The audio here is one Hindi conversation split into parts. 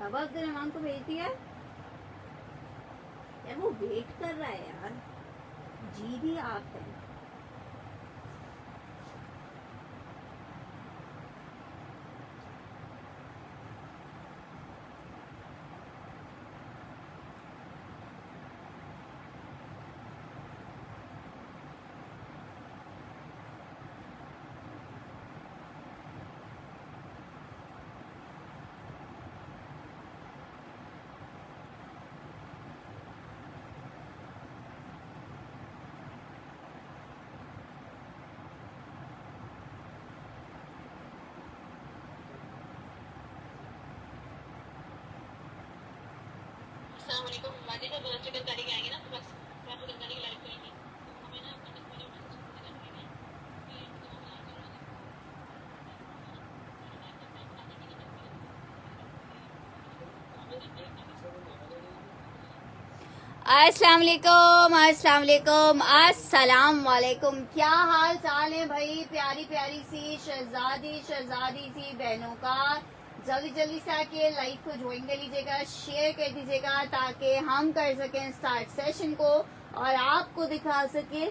अब अब्दुल रहमान को भेज दिया यार, वो वेट कर रहा है यार। जी भी आप है। अस्सलाम वालेकुम, अस्सलाम वालेकुम, अस्सलाम वालेकुम। क्या हाल चाल है भाई? प्यारी प्यारी सी शहजादी सी बहनों का जल्दी जल्दी से आके लाइव को ज्वाइन कर लीजिएगा, शेयर कर दीजिएगा ताकि हम कर सकें स्टार्ट सेशन को और आपको दिखा सके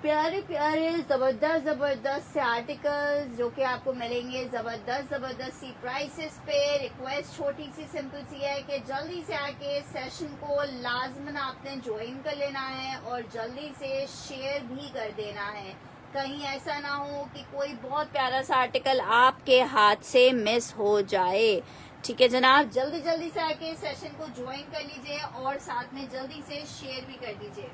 प्यारे प्यारे जबरदस्त से आर्टिकल्स जो कि आपको मिलेंगे जबरदस्त सी प्राइसेस पे। रिक्वेस्ट छोटी सी सिंपल सी है कि जल्दी से आके सेशन को लाजमन आपने ज्वाइन कर लेना है और जल्दी से शेयर भी कर देना है। कहीं ऐसा ना हो कि कोई बहुत प्यारा सा आर्टिकल आपके हाथ से मिस हो जाए। ठीक है जनाब, जल्दी जल्दी से आके सेशन को ज्वाइन कर लीजिए और साथ में जल्दी से शेयर भी कर दीजिए।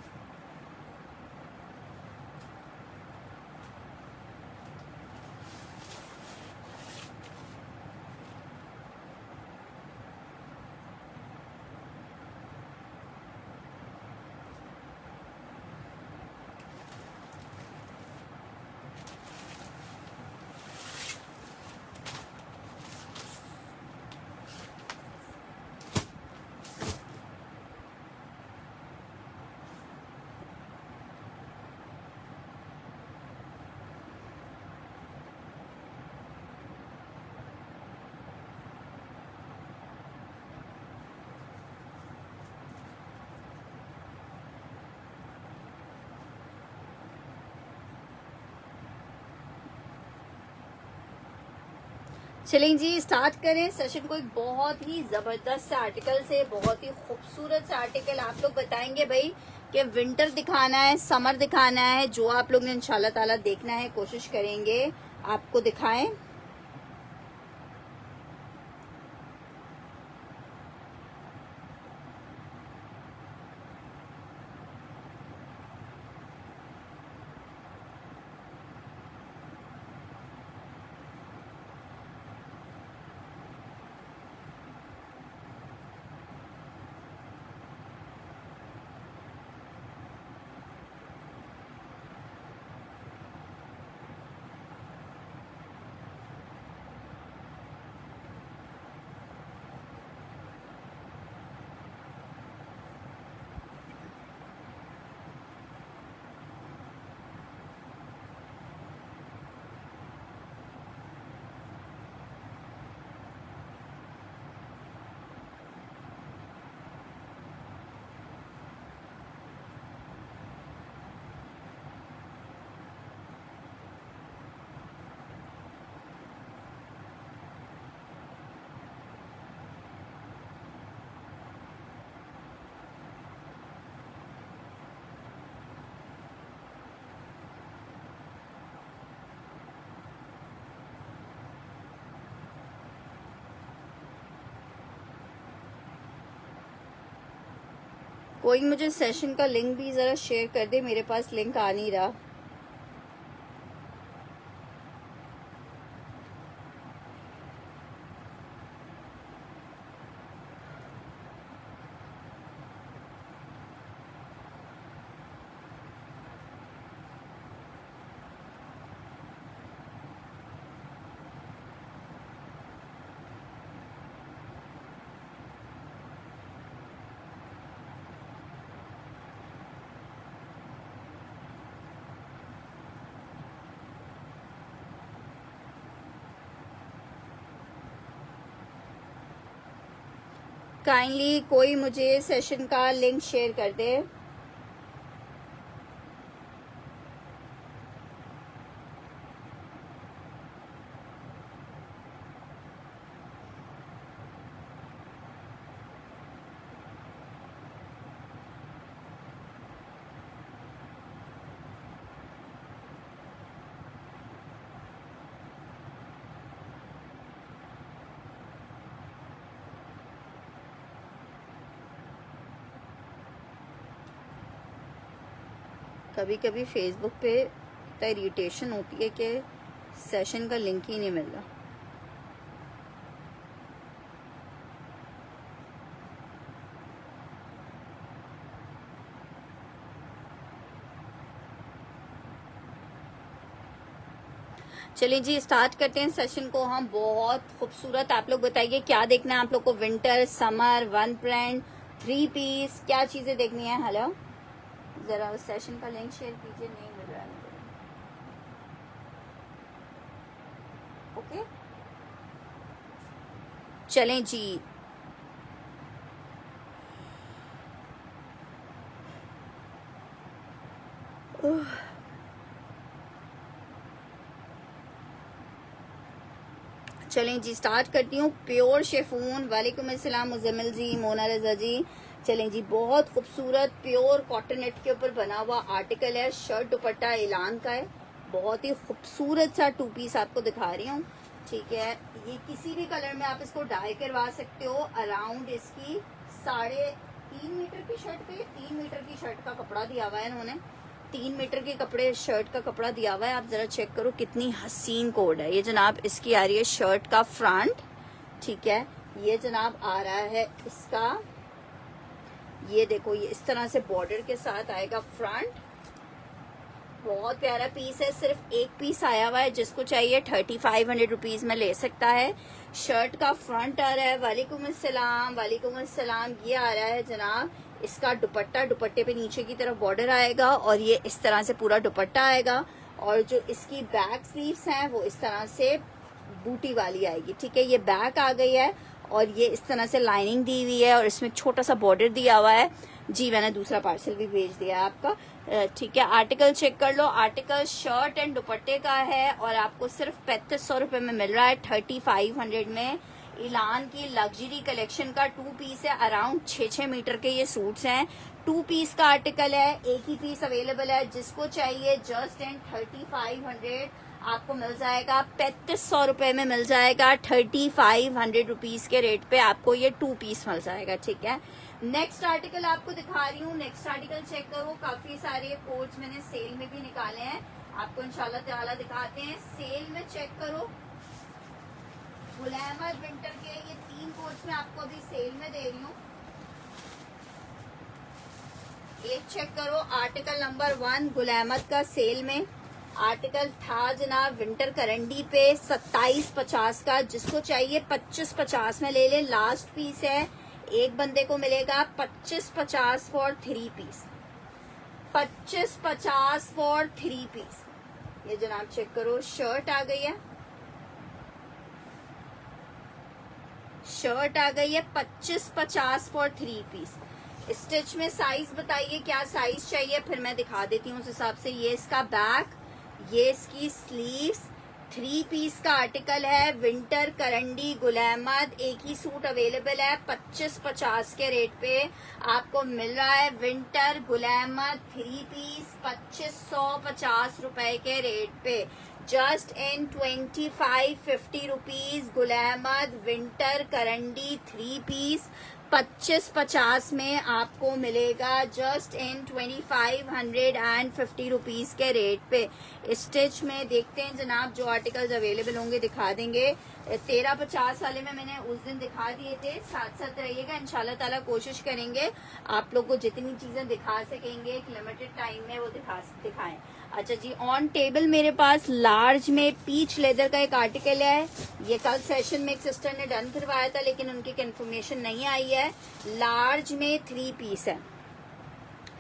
चलें जी, स्टार्ट करें सेशन को। एक बहुत ही जबरदस्त से आर्टिकल से, बहुत ही खूबसूरत से आर्टिकल आप लोग बताएंगे भाई कि विंटर दिखाना है, समर दिखाना है, जो आप लोग ने इंशाल्लाह ताला देखना है कोशिश करेंगे आपको दिखाएं। कोई मुझे सेशन का लिंक भी जरा शेयर कर दे, मेरे पास लिंक आ नहीं रहा। काइंडली कोई मुझे सेशन का लिंक शेयर कर दे। कभी कभी फेसबुक पे इतना इरिटेशन होती है कि सेशन का लिंक ही नहीं मिल रहा। चलिए जी स्टार्ट करते हैं सेशन को हम। बहुत खूबसूरत, आप लोग बताइए क्या देखना है आप लोग को? Winter, summer, one brand, 3 piece, क्या चीजें देखनी है? हेलो, जरा सेशन का लिंक शेयर कीजिए, नहीं मिल रहा है मुझे। ओके चलें जी। चलें जी स्टार्ट करती हूँ। प्योर शेफून, वालेकुम अस्सलाम मुजम्मिल जी, मोना रजा जी। चलें जी, बहुत खूबसूरत प्योर कॉटन नेट के ऊपर बना हुआ आर्टिकल है। शर्ट दुपट्टा एलान का है। बहुत ही खूबसूरत सा 2 पीस आपको दिखा रही हूँ। ठीक है, ये किसी भी कलर में आप इसको डाई करवा सकते हो। अराउंड इसकी 3.5 मीटर की शर्ट पे 3 मीटर की शर्ट का कपड़ा दिया हुआ है इन्होंने। 3 मीटर के कपड़े शर्ट का कपड़ा दिया हुआ है। आप जरा चेक करो कितनी हसीन कोड है ये जनाब। इसकी आ रही है शर्ट का फ्रंट। ठीक है, ये जनाब आ रहा है इसका, ये देखो, ये इस तरह से बॉर्डर के साथ आएगा फ्रंट। बहुत प्यारा पीस है। सिर्फ एक पीस आया हुआ है, जिसको चाहिए 3500 रुपीज में ले सकता है। शर्ट का फ्रंट आ रहा है। वालेकुम अस्सलाम, वालेकुम अस्सलाम। ये आ रहा है जनाब इसका दुपट्टा। दुपट्टे पे नीचे की तरफ बॉर्डर आएगा और ये इस तरह से पूरा दुपट्टा आएगा। और जो इसकी बैक स्लीव्स हैं वो इस तरह से बूटी वाली आएगी। ठीक है, ये बैक आ गई है और ये इस तरह से लाइनिंग दी हुई है और इसमें छोटा सा बॉर्डर दिया हुआ है। जी मैंने दूसरा पार्सल भी भेज दिया है आपका। ठीक है, आर्टिकल चेक कर लो। आर्टिकल शर्ट एंड दुपट्टे का है और आपको सिर्फ 3500 रुपए में मिल रहा है, 3500 में। इलान की लग्जरी कलेक्शन का 2 पीस है। अराउंड 6-6 मीटर के ये सूट्स हैं। 2 पीस का आर्टिकल है, एक ही पीस अवेलेबल है। जिसको चाहिए जस्ट एंड 3500 आपको मिल जाएगा। 3500 रुपए में मिल जाएगा। 3500 रुपीज के रेट पे आपको ये 2 पीस मिल जाएगा। ठीक है, नेक्स्ट आर्टिकल आपको दिखा रही हूँ। नेक्स्ट आर्टिकल चेक करो। काफी सारे कोड्स मैंने सेल में भी निकाले हैं, आपको इंशाल्लाह ताला दिखाते हैं। सेल में चेक करो, गुल अहमद विंटर के ये 3 कोड्स में आपको अभी सेल में दे रही हूँ। एक चेक करो, आर्टिकल नंबर 1 गुल अहमद का सेल में आर्टिकल था जनाब विंटर करंडी पे 2750 का। जिसको चाहिए 2550 में ले ले। लास्ट पीस है, एक बंदे को मिलेगा 2550 फॉर 3 पीस। 2550 for 3 piece. ये जनाब चेक करो, शर्ट आ गई है। शर्ट आ गई है 2550 फॉर 3 पीस। स्टिच में साइज बताइए क्या साइज चाहिए, फिर मैं दिखा देती हूँ उस हिसाब से। ये इसका बैक, ये इसकी स्लीव्स। 3 पीस का आर्टिकल है। विंटर करंडी गुल अहमद, एक ही सूट अवेलेबल है। 2550 के रेट पे आपको मिल रहा है। विंटर गुल अहमद 3 पीस 2550 रुपए के रेट पे। Just in 2550 rupees. Gul Ahmed winter करंडी 3 piece 2550 में आपको मिलेगा। जस्ट इन 2550 रुपीज के रेट पे। स्टिच में देखते हैं जनाब, जो आर्टिकल्स अवेलेबल होंगे दिखा देंगे। 1350 वाले में मैंने उस दिन दिखा दिए थे। साथ साथ रहिएगा, इंशाल्लाह ताला कोशिश करेंगे आप लोग को जितनी चीजें दिखा सकेंगे एक लिमिटेड टाइम में वो दिखाएं। अच्छा जी, ऑन टेबल मेरे पास लार्ज में पीच लेदर का एक आर्टिकल है। ये कल सेशन में एक सिस्टर ने डन करवाया था लेकिन उनकी कंफर्मेशन नहीं आई है। लार्ज में 3 पीस है।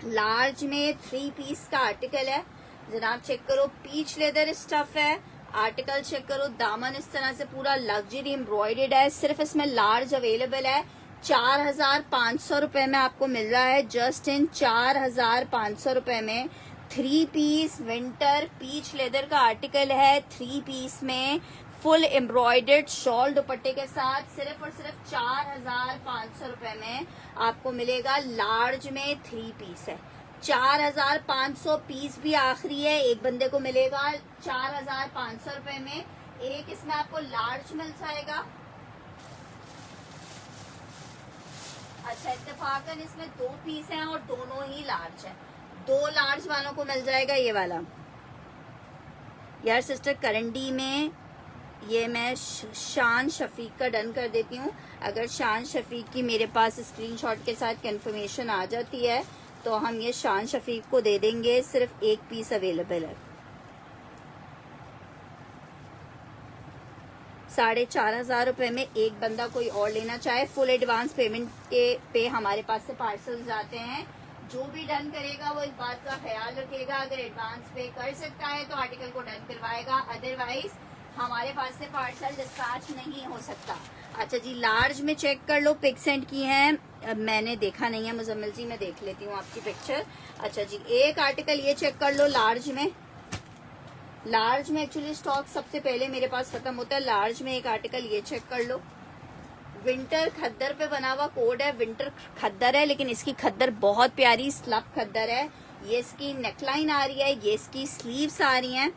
लार्ज में 3 पीस का आर्टिकल है जनाब। चेक करो, पीच लेदर स्टफ है। आर्टिकल चेक करो, दामन इस तरह से पूरा लग्जरी एम्ब्रॉयडर्ड है। सिर्फ इसमें लार्ज अवेलेबल है। 4,500 रुपए में आपको मिल रहा है, जस्ट इन 4,500 रुपए में 3 पीस विंटर पीच लेदर का आर्टिकल है। 3 पीस में फुल एम्ब्रॉयडर्ड शॉल दुपट्टे के साथ सिर्फ और सिर्फ 4,500 रुपए में आपको मिलेगा। लार्ज में 3 पीस है, 4,500 पीस भी आखिरी है, एक बंदे को मिलेगा 4,500 रुपए में। एक इसमें आपको लार्ज मिल जाएगा। अच्छा, इत्तेफाकन इसमें 2 पीस हैं और दोनों ही लार्ज है। 2 लार्ज वालों को मिल जाएगा ये वाला। यार सिस्टर करंडी में ये मैं शान शफीक का डन कर देती हूँ। अगर शान शफीक की मेरे पास स्क्रीनशॉट के साथ कंफर्मेशन आ जाती है तो हम ये शान शफीक को दे देंगे। सिर्फ 1 पीस अवेलेबल है। 4,500 रुपए में एक बंदा कोई और लेना चाहे, फुल एडवांस पेमेंट के पे हमारे पास से पार्सल जाते हैं। जो भी डन करेगा वो इस बात का ख्याल रखेगा, अगर एडवांस पे कर सकता है तो आर्टिकल को डन करवाएगा, अदरवाइज हमारे पास से पार्सल डिस्पैच नहीं हो सकता। अच्छा जी, लार्ज में चेक कर लो, पिक सेंड की है, मैंने देखा नहीं है मुजम्मिल जी, मैं देख लेती हूँ आपकी पिक्चर। अच्छा जी, एक आर्टिकल ये चेक कर लो लार्ज में। लार्ज में एक्चुअली स्टॉक सबसे पहले मेरे पास खत्म होता है। लार्ज में एक आर्टिकल ये चेक कर लो, विंटर खद्दर पे बना हुआ कोड है, विंटर खद्दर है, लेकिन इसकी खद्दर बहुत प्यारी स्लब खद्दर है। ये इसकी नेकलाइन आ रही है, ये इसकी स्लीव्स आ रही हैं,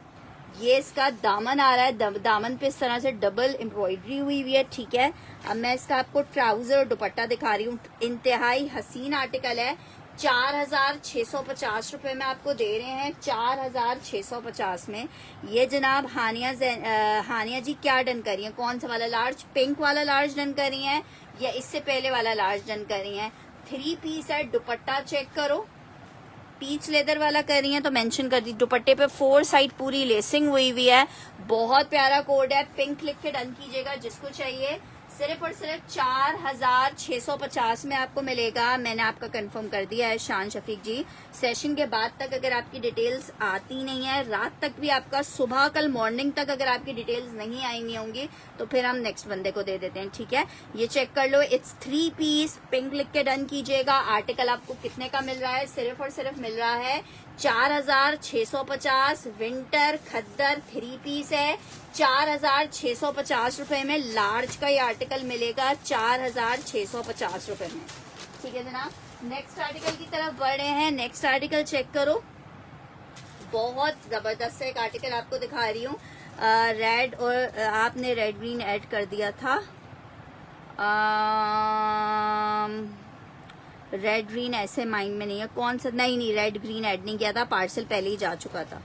ये इसका दामन आ रहा है, दामन पे इस तरह से डबल एम्ब्रॉयडरी हुई हुई है। ठीक है, अब मैं इसका आपको ट्राउजर और दुपट्टा दिखा रही हूँ। इंतहाई हसीन आर्टिकल है। 4,650 रुपए में आपको दे रहे हैं, 4,650 में। ये जनाब हानिया जी क्या डन करी है, कौन सा वाला लार्ज? पिंक वाला लार्ज डन करी है या इससे पहले वाला लार्ज डन करी है? 3 पीस है, दुपट्टा चेक करो, पीच लेदर वाला कर रही है तो मेंशन कर दी। दुपट्टे पे 4 साइड पूरी लेसिंग हुई हुई है, बहुत प्यारा कोड है। पिंक लिख के डन कीजिएगा जिसको चाहिए। सिर्फ और सिर्फ 4,650 में आपको मिलेगा। मैंने आपका कंफर्म कर दिया है शान शफीक जी। सेशन के बाद तक अगर आपकी डिटेल्स आती नहीं है, रात तक भी आपका, सुबह कल मॉर्निंग तक अगर आपकी डिटेल्स नहीं आएंगी होंगी तो फिर हम नेक्स्ट बंदे को दे देते हैं। ठीक है, ये चेक कर लो, इट्स 3 पीस, पिंक लिख के डन कीजिएगा। आर्टिकल आपको कितने का मिल रहा है? सिर्फ और सिर्फ मिल रहा है 4,650। विंटर खद्दर 3 पीस है, 4,650 रुपए में। लार्ज का ये आर्टिकल मिलेगा 4,650 रुपए में। ठीक है जनाब, नेक्स्ट आर्टिकल की तरफ बढ़ रहे हैं। नेक्स्ट आर्टिकल चेक करो, बहुत जबरदस्त एक आर्टिकल आपको दिखा रही हूँ। रेड, और आपने रेड ग्रीन ऐड कर दिया था, रेड ग्रीन ऐसे माइंड में नहीं है, कौन सा? नहीं, रेड ग्रीन ऐड नहीं किया था, पार्सल पहले ही जा चुका था,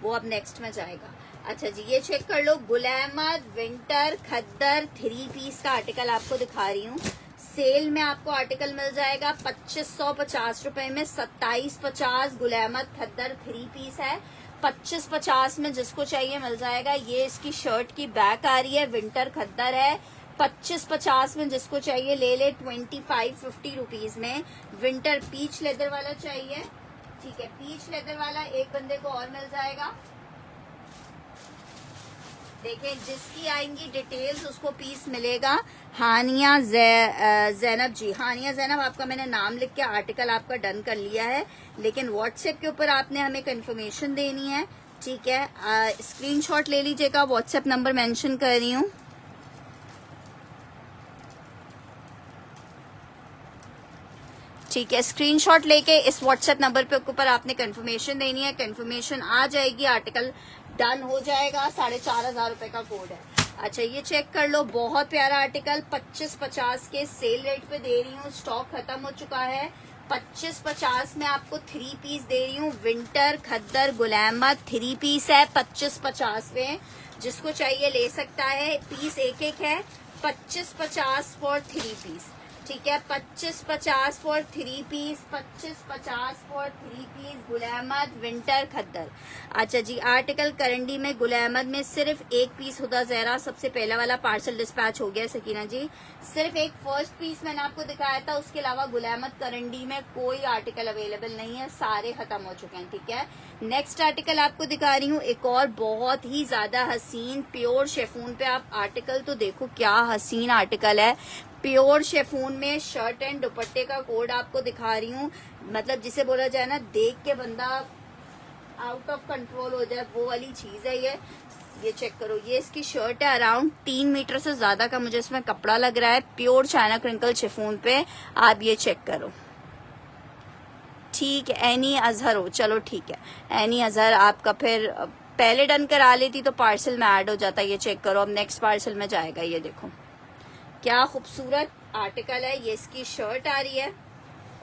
वो अब नेक्स्ट में जाएगा। अच्छा जी, ये चेक कर लो, गुल अहमद विंटर खद्दर 3 पीस का आर्टिकल आपको दिखा रही हूँ। सेल में आपको आर्टिकल मिल जाएगा 2,550 रुपए में। 2750 गुल अहमद खद्दर 3 पीस है, 2550 में जिसको चाहिए मिल जाएगा। ये इसकी शर्ट की बैक आ रही है, विंटर खद्दर है, 2550 में जिसको चाहिए ले ले। 2550 रुपीज में विंटर पीच लेदर वाला चाहिए। ठीक है, पीच लेदर वाला एक बंदे को और मिल जाएगा। देखें, जिसकी आएंगी डिटेल्स उसको पीस मिलेगा। हानिया जैनब जी, हानिया जैनब, आपका मैंने नाम लिख के आर्टिकल आपका डन कर लिया है, लेकिन व्हाट्सएप के ऊपर आपने हमें कंफर्मेशन देनी है। ठीक है, स्क्रीनशॉट ले लीजिएगा, व्हाट्सएप नंबर मेंशन कर रही हूँ। ठीक है, स्क्रीनशॉट लेके इस व्हाट्सएप नंबर पे ऊपर आपने कंफर्मेशन देनी है। कंफर्मेशन आ जाएगी, आर्टिकल डन हो जाएगा। 4,500 रुपए का कोड है। अच्छा, ये चेक कर लो, बहुत प्यारा आर्टिकल, 2550 के सेल रेट पे दे रही हूँ, स्टॉक खत्म हो चुका है। 2550 में आपको 3 पीस दे रही हूँ। विंटर खद्दर गुल अहमद 3 पीस है, 2550 में, जिसको चाहिए ले सकता है। पीस एक एक है, 2550 फॉर 3 पीस। ठीक है, 2550 for 3 piece, 2550 for 3 piece Gul Ahmed winter खद्दर। अच्छा जी, आर्टिकल करंडी में गुल अहमद में सिर्फ 1 पीस हुदा जहरा, सबसे पहला वाला पार्सल डिस्पैच हो गया सकीना जी। सिर्फ एक फर्स्ट पीस मैंने आपको दिखाया था, उसके अलावा गुल अहमद करंडी में कोई आर्टिकल अवेलेबल नहीं है, सारे खत्म हो चुके हैं। ठीक है, नेक्स्ट आर्टिकल आपको दिखा रही हूँ, एक और बहुत ही ज्यादा हसीन प्योर शेफून पे। आप आर्टिकल तो देखो क्या हसीन आर्टिकल है, प्योर शेफून में शर्ट एंड दुपट्टे का कोड आपको दिखा रही हूँ, मतलब जिसे बोला जाए ना देख के बंदा आउट ऑफ कंट्रोल हो जाए, वो वाली चीज है ये चेक करो। ये इसकी शर्ट है, अराउंड 3 मीटर से ज्यादा का मुझे इसमें कपड़ा लग रहा है, प्योर चाइना क्रिंकल शिफॉन पे। आप ये चेक करो, ठीक है। एनी अजहर हो, चलो ठीक है, एनी अजहर आपका फिर पहले डन करा लेती तो पार्सल में ऐड हो जाता। ये चेक करो, अब नेक्स्ट पार्सल में जाएगा। ये देखो क्या खूबसूरत आर्टिकल है। ये इसकी शर्ट आ रही है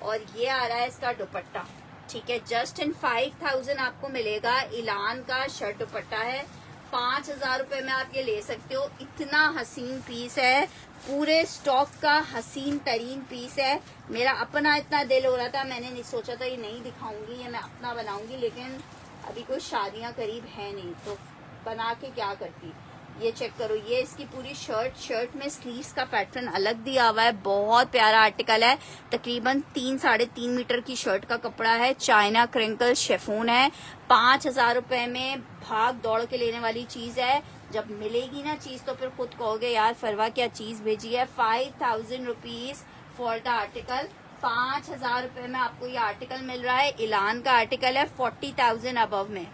और ये आ रहा है इसका दुपट्टा, ठीक है। जस्ट इन 5000 आपको मिलेगा। इलान का शर्ट दुपट्टा है, 5000 रुपए में आप ये ले सकते हो। इतना हसीन पीस है, पूरे स्टॉक का हसीन तरीन पीस है। मेरा अपना इतना दिल हो रहा था, मैंने नहीं सोचा था ये नहीं दिखाऊंगी, ये मैं अपना बनाऊंगी, लेकिन अभी कोई शादियां करीब है नहीं तो बना के क्या करती। ये चेक करो, ये इसकी पूरी शर्ट में स्लीव्स का पैटर्न अलग दिया हुआ है। बहुत प्यारा आर्टिकल है, तकरीबन 3-3.5 मीटर की शर्ट का कपड़ा है, चाइना क्रिंकल शेफून है। 5000 रुपए में भाग दौड़ के लेने वाली चीज है। जब मिलेगी ना चीज तो फिर खुद कहोगे यार फरवा क्या चीज भेजी है। 5000 रुपीज फॉर द आर्टिकल। 5000 रुपए में आपको ये आर्टिकल मिल रहा है। इलान का आर्टिकल है, 40,000 अबव में।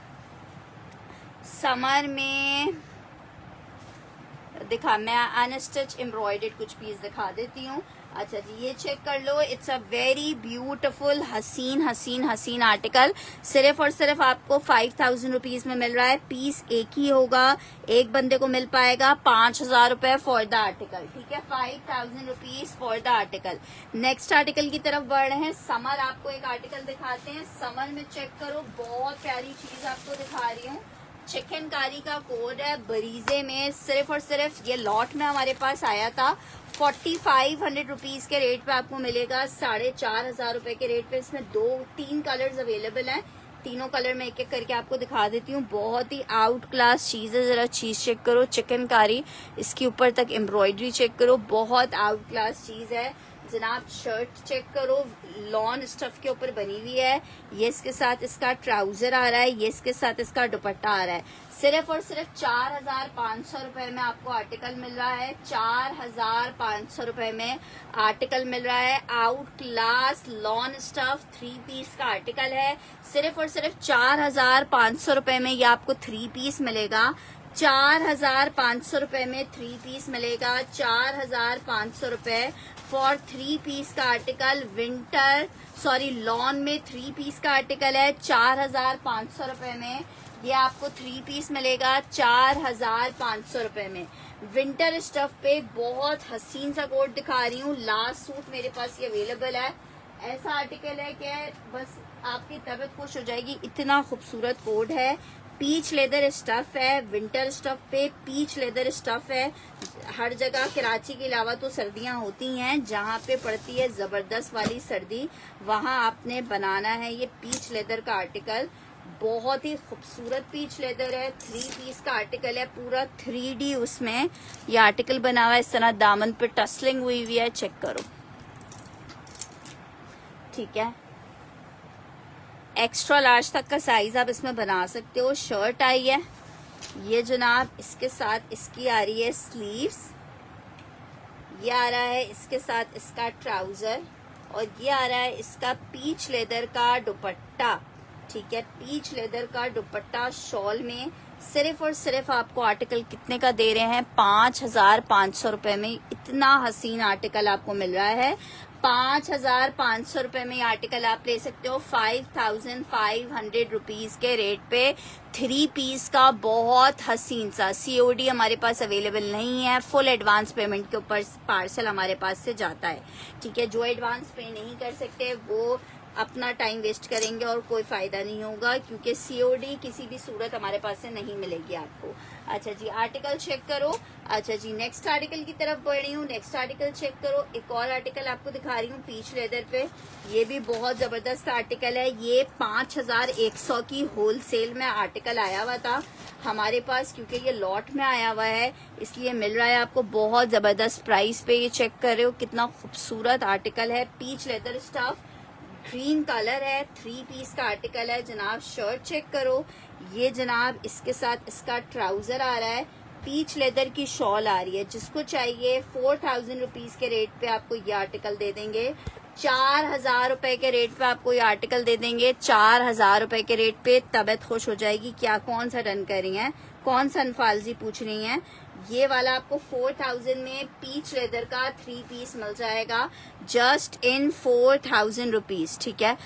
समर में दिखा, मैं अनस्टिच एम्ब्रॉयडर्ड कुछ पीस दिखा देती हूँ। अच्छा जी, ये चेक कर लो, इट्स अ वेरी ब्यूटीफुल हसीन आर्टिकल। सिर्फ और सिर्फ आपको 5000 रुपीज में मिल रहा है। पीस एक ही होगा, एक बंदे को मिल पाएगा। 5000 रुपए फॉर द आर्टिकल, ठीक है। 5000 rupees for the article. Next article की तरफ बढ़ रहे हैं। समर आपको एक आर्टिकल दिखाते हैं। समर में चेक करो, बहुत प्यारी चीज आपको दिखा रही हूँ। चिकनकारी का कोड है, बरीजे में। सिर्फ और सिर्फ ये लॉट में हमारे पास आया था, 4500 रुपीज के रेट पे आपको मिलेगा। 4500 रुपए के रेट पे इसमें 2-3 कलर्स अवेलेबल हैं। तीनों कलर में एक एक करके आपको दिखा देती हूँ। बहुत ही आउट क्लास चीज है, जरा चीज चेक करो। चिकनकारी, इसके ऊपर तक एम्ब्रॉयडरी चेक करो, बहुत आउट क्लास चीज है जनाब। शर्ट चेक करो, लॉन स्टफ के ऊपर बनी हुई है। ये इसके साथ इसका ट्राउजर आ रहा है, ये इसके साथ इसका दुपट्टा आ रहा है। सिर्फ और सिर्फ 4500 रुपए में आपको आर्टिकल मिल रहा है। 4500 रुपए में आर्टिकल मिल रहा है। Outclass lawn stuff 3 piece का आर्टिकल है। सिर्फ और सिर्फ 4500 रुपए में ये आपको 3 पीस मिलेगा। 4500 रुपए में 3 पीस मिलेगा। 4500 रुपए फॉर 3 पीस का आर्टिकल। लॉन में 3 पीस का आर्टिकल है। 4500 रुपए में ये आपको 3 पीस मिलेगा। 4500 रुपए में विंटर स्टफ पे बहुत हसीन सा कोट दिखा रही हूँ। लास्ट सूट मेरे पास ये अवेलेबल है। ऐसा आर्टिकल है कि बस आपकी तबीयत खुश हो जाएगी, इतना खूबसूरत कोट है। पीच लेदर स्टफ है, विंटर स्टफ पे पीच लेदर स्टफ है। हर जगह कराची के अलावा तो सर्दियां होती हैं, जहाँ पे पड़ती है जबरदस्त वाली सर्दी वहाँ आपने बनाना है ये पीच लेदर का आर्टिकल। बहुत ही खूबसूरत पीच लेदर है। 3 पीस का आर्टिकल है, पूरा 3D उसमें ये आर्टिकल बना हुआ है। इस तरह दामन पे टसलिंग हुई हुई है, चेक करो, ठीक है। एक्स्ट्रा लार्ज तक का साइज आप इसमें बना सकते हो। शर्ट आई है ये जनाब, इसके साथ इसकी आ रही है स्लीव्स, ये आ रहा है इसके साथ इसका ट्राउजर, और ये आ रहा है इसका पीच लेदर का दुपट्टा, ठीक है। पीच लेदर का दुपट्टा शॉल में। सिर्फ और सिर्फ आपको आर्टिकल कितने का दे रहे हैं? 5500 रुपए में इतना हसीन आर्टिकल आपको मिल रहा है। 5500 रुपए में आर्टिकल आप ले सकते हो 5500 रुपीज के रेट पे। 3 पीस का बहुत हसीन सा। COD हमारे पास अवेलेबल नहीं है, फुल एडवांस पेमेंट के ऊपर पार्सल हमारे पास से जाता है, ठीक है। जो एडवांस पे नहीं कर सकते वो अपना टाइम वेस्ट करेंगे और कोई फायदा नहीं होगा, क्योंकि COD किसी भी सूरत हमारे पास से नहीं मिलेगी आपको। अच्छा जी, आर्टिकल चेक करो। अच्छा जी, नेक्स्ट आर्टिकल की तरफ बढ़ रही हूँ। नेक्स्ट आर्टिकल चेक करो। एक और आर्टिकल आपको दिखा रही हूँ पीच लेदर पे। ये भी बहुत जबरदस्त आर्टिकल है। ये 5100 की होलसेल में आर्टिकल आया हुआ था हमारे पास, क्योंकि ये लॉट में आया हुआ है इसलिए मिल रहा है आपको बहुत जबरदस्त प्राइस पे। ये चेक कर रहे हो कितना खूबसूरत आर्टिकल है। Peach leather stuff, green colour है, 3 पीस का आर्टिकल है जनाब। शर्ट चेक करो, ये जनाब इसके साथ इसका ट्राउजर आ रहा है। पीच लेदर की शॉल आ रही है, जिसको चाहिए 4000 रुपीज के रेट पे आपको ये आर्टिकल दे देंगे। 4000 रुपए के रेट पे आपको ये आर्टिकल दे देंगे, 4000 रुपए के रेट पे। तबीयत खुश हो जाएगी। क्या कौन सा डन कर रही हैं, कौन सा अनफालजी पूछ रही हैं। ये वाला आपको 4000 में पीच लेदर का 3 पीस मिल जाएगा, जस्ट इन 4000 रुपीज। ठीक है,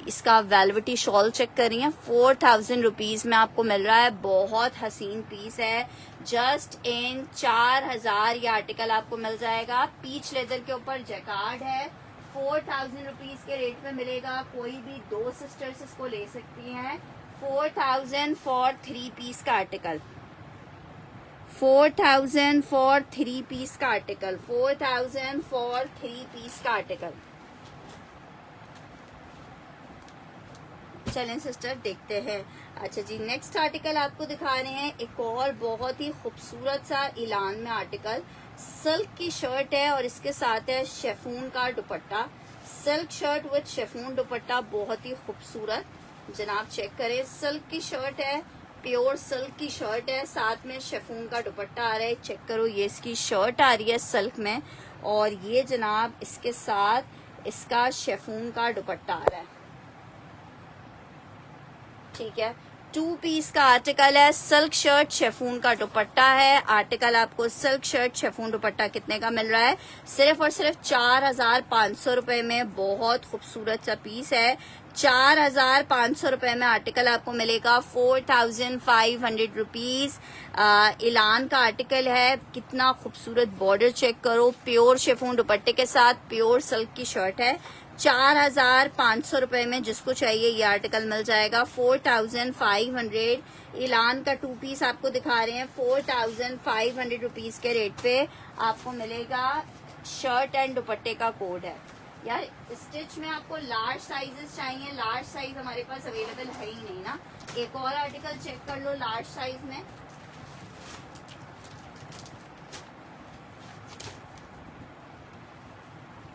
इसका वेलवेटी शॉल चेक कर रही हैं, 4000 रुपीज में आपको मिल रहा है। बहुत हसीन पीस है, जस्ट इन 4000 ये आर्टिकल आपको मिल जाएगा। पीच लेदर के ऊपर जैकार्ड है, 4000 रुपीज के रेट में मिलेगा। कोई भी 2 सिस्टर्स इसको ले सकती हैं। 4000 फॉर 3 पीस का आर्टिकल, 4000 फॉर 3 पीस का आर्टिकल, 4000 फॉर 3 पीस का आर्टिकल। चलें सिस्टर देखते हैं। अच्छा जी, नेक्स्ट आर्टिकल आपको दिखा रहे हैं, एक और बहुत ही खूबसूरत सा इलान में आर्टिकल। सिल्क की शर्ट है और इसके साथ है शेफून का दुपट्टा। सिल्क शर्ट विद शेफून दुपट्टा, बहुत ही खूबसूरत। जनाब चेक करें, सिल्क की शर्ट है, प्योर सिल्क की शर्ट है, साथ में शेफून का दुपट्टा आ रहा है। चेक करो, ये इसकी शर्ट आ रही है सिल्क में, और ये जनाब इसके साथ इसका शेफून का दुपट्टा आ रहा है। ठीक है, 2 पीस का आर्टिकल है, सिल्क शर्ट शेफून का दुपट्टा है। आर्टिकल आपको सिल्क शर्ट शेफून दुपट्टा कितने का मिल रहा है? सिर्फ और सिर्फ 4500 रुपए में। बहुत खूबसूरत सा पीस है, 4500 रुपए में आर्टिकल आपको मिलेगा। 4500 रुपीज इलान का आर्टिकल है। कितना खूबसूरत बॉर्डर चेक करो, प्योर शेफून दुपट्टे के साथ प्योर सिल्क की शर्ट है। 4500 रुपए में जिसको चाहिए ये आर्टिकल मिल जाएगा। 4500 इलान का 2 पीस आपको दिखा रहे हैं, 4500 रुपीज के रेट पे आपको मिलेगा। शर्ट एंड दुपट्टे का कोड है। यार स्टिच में आपको लार्ज साइजेस चाहिए, लार्ज साइज हमारे पास अवेलेबल है ही नहीं ना। एक और आर्टिकल चेक कर लो लार्ज साइज में।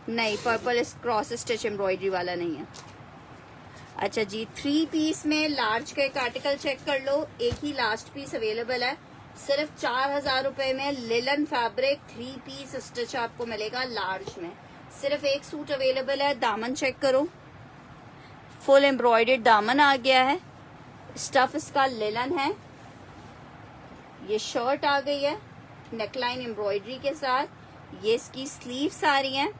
नहीं, पर्पल क्रॉस स्टिच एम्ब्रॉयडरी वाला नहीं है। अच्छा जी, 3 पीस में लार्ज का एक आर्टिकल चेक कर लो। एक ही लास्ट पीस अवेलेबल है, सिर्फ 4000 रुपए में। लिलन फैब्रिक 3 पीस स्टिच आपको मिलेगा लार्ज में। सिर्फ एक सूट अवेलेबल है। दामन चेक करो, फुल एम्ब्रॉयडर्ड दामन आ गया है। स्टफ इसका लिलन है। ये शर्ट आ गई है नेकलाइन एम्ब्रॉयडरी के साथ। ये इसकी स्लीव्स आ रही हैं।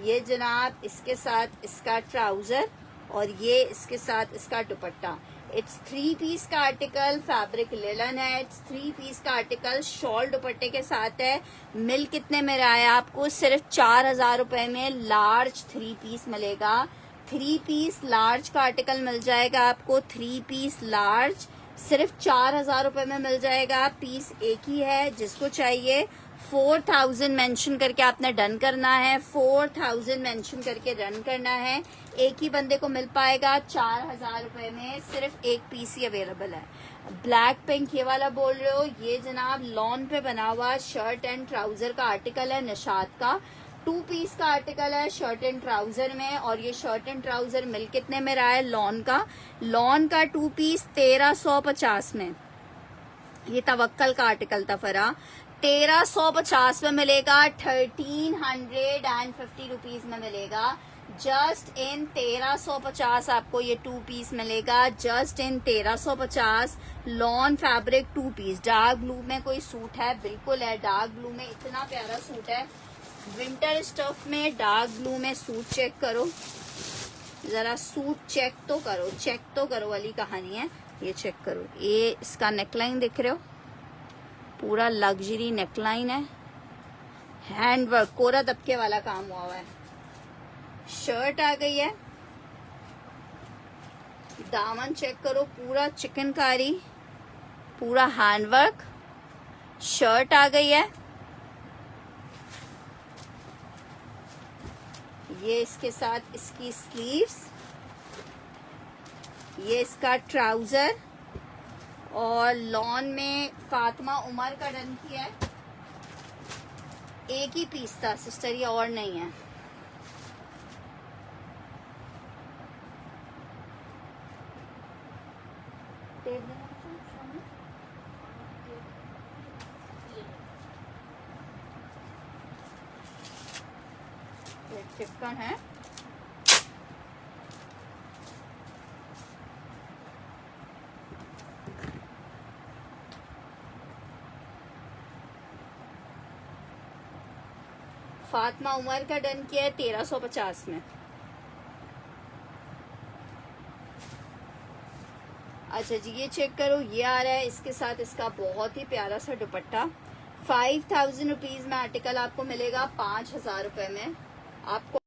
ये जनाब इसके साथ इसका ट्राउजर, और ये इसके साथ इसका दुपट्टा। इट्स 3 पीस का आर्टिकल, फैब्रिक लिलन है। इट्स 3 पीस का आर्टिकल, शॉल दुपट्टे के साथ है। मिल कितने में रहा है आपको? सिर्फ 4000 रुपए में लार्ज 3 पीस मिलेगा। 3 पीस लार्ज का आर्टिकल मिल जाएगा आपको। 3 पीस लार्ज सिर्फ 4000 रुपए में मिल जाएगा। पीस एक ही है, जिसको चाहिए 4000 मेंशन करके आपने डन करना है। 4000 मेंशन करके डन करना है। एक ही बंदे को मिल पाएगा 4000 रुपए में। सिर्फ एक पीस ही अवेलेबल है। ब्लैक पिंक ये वाला बोल रहे हो, ये जनाब लॉन पे बना हुआ शर्ट एंड ट्राउजर का आर्टिकल है, निशात का। 2 पीस का आर्टिकल है शर्ट एंड ट्राउजर में। और ये शर्ट एंड ट्राउजर मिल कितने में रहा है? लॉन का 2 पीस 1350 में। ये तवक्कल का आर्टिकल था फरा, 1350 में मिलेगा। 1350 रुपीज में मिलेगा। जस्ट इन 1350 आपको ये 2 पीस मिलेगा। Just in 1350। Lawn fabric 2 piece. Dark blue में कोई सूट है? बिल्कुल है, डार्क ब्लू में इतना प्यारा सूट है। विंटर स्टफ में डार्क ब्लू में सूट चेक करो जरा, सूट चेक तो करो, चेक तो करो वाली कहानी है। ये चेक करो, ये इसका नेकलाइन दिख रहे हो, पूरा लग्जरी नेकलाइन है। हैंडवर्क कोरा दबके वाला काम हुआ है। शर्ट आ गई है। दामन चेक करो, पूरा चिकनकारी, पूरा हैंडवर्क। शर्ट आ गई है। ये इसके साथ इसकी स्लीव्स, ये इसका ट्राउजर, और लॉन में फातिमा उमर का डन किया है। एक ही पीस था सिस्टर, ये और नहीं है। चिकन है। फातिमा उमर का डन किया है 1350 में। अच्छा जी, ये चेक करो, ये आ रहा है इसके साथ इसका बहुत ही प्यारा सा दुपट्टा। 5000 रुपीज में आर्टिकल आपको मिलेगा 5000 रुपए में। आपको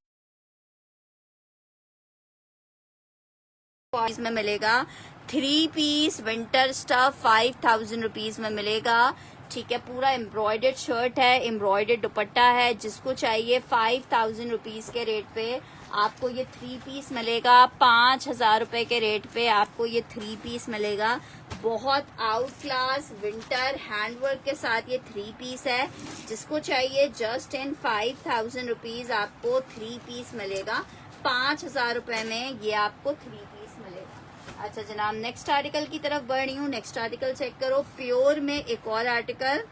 में मिलेगा 3 पीस विंटर स्टफ 5000 रुपीज में मिलेगा। ठीक है, पूरा एम्ब्रॉयडर्ड शर्ट है, एम्ब्रॉयडर्ड दुपट्टा है। जिसको चाहिए 5000 रुपीज के रेट पे आपको ये 3 पीस मिलेगा। 5000 रुपए के रेट पे आपको ये 3 पीस मिलेगा। बहुत आउट क्लास विंटर हैंडवर्क के साथ ये 3 पीस है। जिसको चाहिए जस्ट इन 5000 रुपीज आपको 3 पीस मिलेगा। 5000 रुपए में ये आपको 3 पीस मिलेगा। अच्छा जनाब, नेक्स्ट आर्टिकल की तरफ बढ़ रही हूँ। नेक्स्ट आर्टिकल चेक करो, प्योर में एक और आर्टिकल,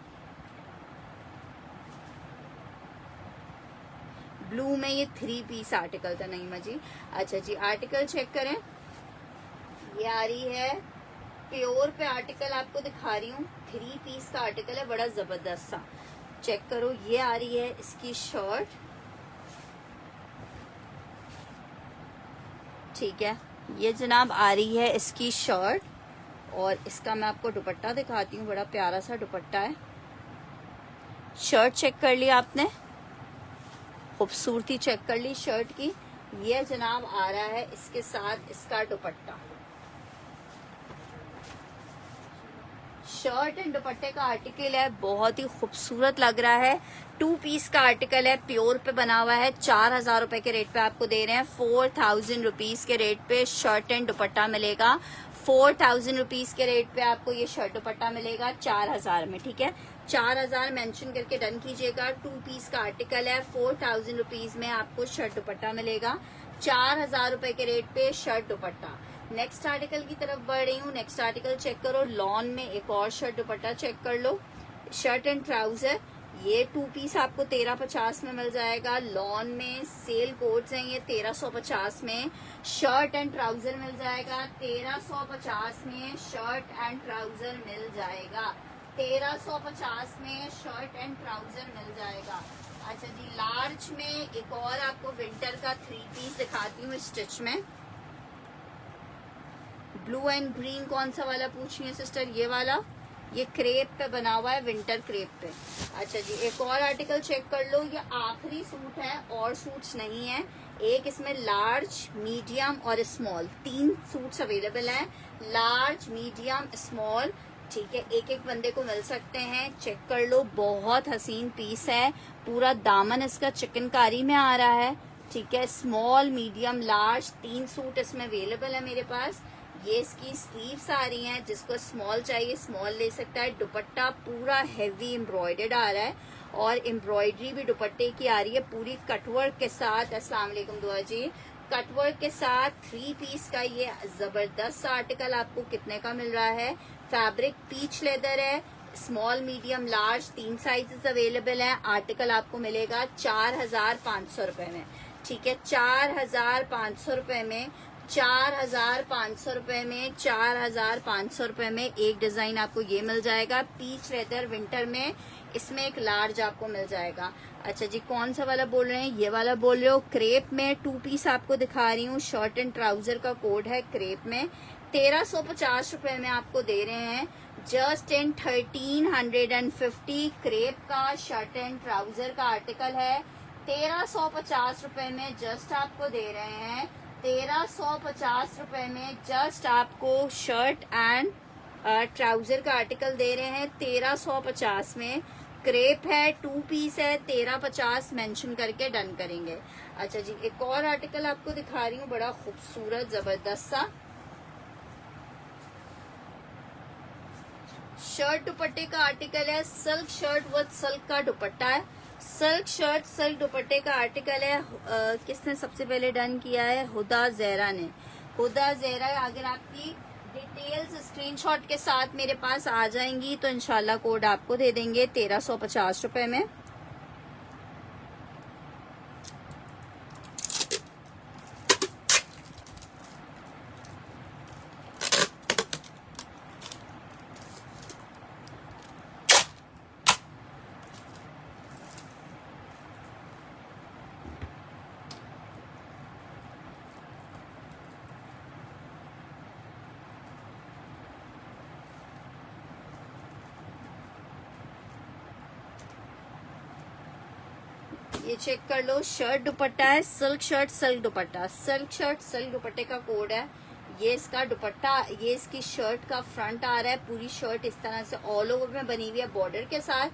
ब्लू में ये 3 पीस आर्टिकल था नहीं मजी। अच्छा जी, आर्टिकल चेक करें, ये आ रही है प्योर पे आर्टिकल आपको दिखा रही हूँ। 3 पीस का आर्टिकल है, बड़ा जबरदस्त सा। चेक करो, ये आ रही है इसकी शर्ट। ठीक है, ये जनाब आ रही है इसकी शर्ट और इसका मैं आपको दुपट्टा दिखाती हूँ। बड़ा प्यारा सा दुपट्टा है। शर्ट चेक कर ली आपने, खूबसूरती चेक कर ली शर्ट की। ये जनाब आ रहा है इसके साथ इसका दुपट्टा। शर्ट एंड दुपट्टे का आर्टिकल है, बहुत ही खूबसूरत लग रहा है। 2 पीस का आर्टिकल है, प्योर पे बना हुआ है। 4000 रुपए के रेट पे आपको दे रहे हैं। 4000 रुपीज के रेट पे शर्ट एंड दुपट्टा मिलेगा। 4000 रुपीज के रेट पे आपको ये शर्ट दुपट्टा मिलेगा 4000 में। ठीक है, 4000 मेंशन करके डन कीजिएगा। 2 पीस का आर्टिकल है, 4000 रुपीज में आपको शर्ट दुपट्टा मिलेगा। 4000 रुपए के रेट पे शर्ट दुपट्टा। नेक्स्ट आर्टिकल की तरफ बढ़ रही हूँ। नेक्स्ट आर्टिकल चेक करो, लॉन में एक और शर्ट दुपट्टा चेक कर लो। शर्ट एंड ट्राउजर, ये 2 पीस आपको 1350 में मिल जाएगा। लॉन में सेल कोड्स हैं ये 1350 में। शर्ट एंड ट्राउजर मिल जाएगा 1350 में। शर्ट एंड ट्राउजर मिल जाएगा 1350 में। शर्ट एंड ट्राउजर मिल जाएगा। अच्छा जी, लार्ज में एक और आपको विंटर का 3 पीस दिखाती हूँ स्टिच में। ब्लू एंड ग्रीन कौन सा वाला पूछी है सिस्टर? ये वाला, ये क्रेप पे बना हुआ है, विंटर क्रेप पे। अच्छा जी, एक और आर्टिकल चेक कर लो। ये आखिरी सूट है और सूट्स नहीं है। एक इसमें लार्ज, मीडियम और स्मॉल 3 सूट्स अवेलेबल हैं। Large, medium, small. ठीक है, एक एक बंदे को मिल सकते हैं। चेक कर लो, बहुत हसीन पीस है। पूरा दामन इसका चिकनकारी में आ रहा है। ठीक है, स्मॉल, मीडियम, लार्ज 3 सूट इसमें अवेलेबल है मेरे पास। ये इसकी स्लीव्स आ रही हैं। जिसको स्मॉल चाहिए स्मॉल ले सकता है। दुपट्टा पूरा हेवी एम्ब्रॉयडर्ड आ रहा है और एम्ब्रॉयडरी भी दुपट्टे की आ रही है पूरी कटवर्क के साथ। अस्सलाम वालेकुम दुआ जी, कटवर्क के साथ 3 पीस का ये जबरदस्त आर्टिकल आपको कितने का मिल रहा है? फैब्रिक पीच लेदर है। Small, medium, large 3 sizes available हैं। आर्टिकल आपको मिलेगा 4500 रुपए में। ठीक है, 4500 रुपए में। 4500 रुपए में, 4500 रुपए में एक डिजाइन आपको ये मिल जाएगा पीच लेदर विंटर में। इसमें एक लार्ज आपको मिल जाएगा। अच्छा जी, कौन सा वाला बोल रहे हैं? ये वाला बोल रहे हो। क्रेप में 2 पीस आपको दिखा रही हूँ। शर्ट एंड ट्राउजर का कोड है क्रेप में। 1350 रुपए में आपको दे रहे हैं जस्ट इन 1350। क्रेप का शर्ट एंड ट्राउजर का आर्टिकल है। 1350 रुपए में जस्ट आपको दे रहे हैं। 1350 रुपए में जस्ट आपको शर्ट एंड ट्राउजर का आर्टिकल दे रहे हैं 1350 में। क्रेप है, 2 पीस है, 1350 मेंशन करके डन करेंगे। अच्छा जी, एक और आर्टिकल आपको दिखा रही हूँ, बड़ा खूबसूरत जबरदस्त सा शर्ट दुपट्टे का आर्टिकल है। सिल्क शर्ट व सिल्क का दुपट्टा है। सिल्क शर्ट सिल्क दुपट्टे का आर्टिकल है। किसने सबसे पहले डन किया है? हुदा जहरा ने। हुदा जहरा, अगर आपकी डिटेल्स स्क्रीनशॉट के साथ मेरे पास आ जाएंगी तो इंशाल्लाह कोड आपको दे देंगे 1350 रुपए में। ये चेक कर लो, शर्ट दुपट्टा है, सिल्क शर्ट सिल्क दुपट्टा, सिल्क शर्ट सिल्क दुपट्टे का कोड है। ये इसका दुपट्टा, ये इसकी शर्ट का फ्रंट आ रहा है। पूरी शर्ट इस तरह से ऑल ओवर में बनी हुई है बॉर्डर के साथ।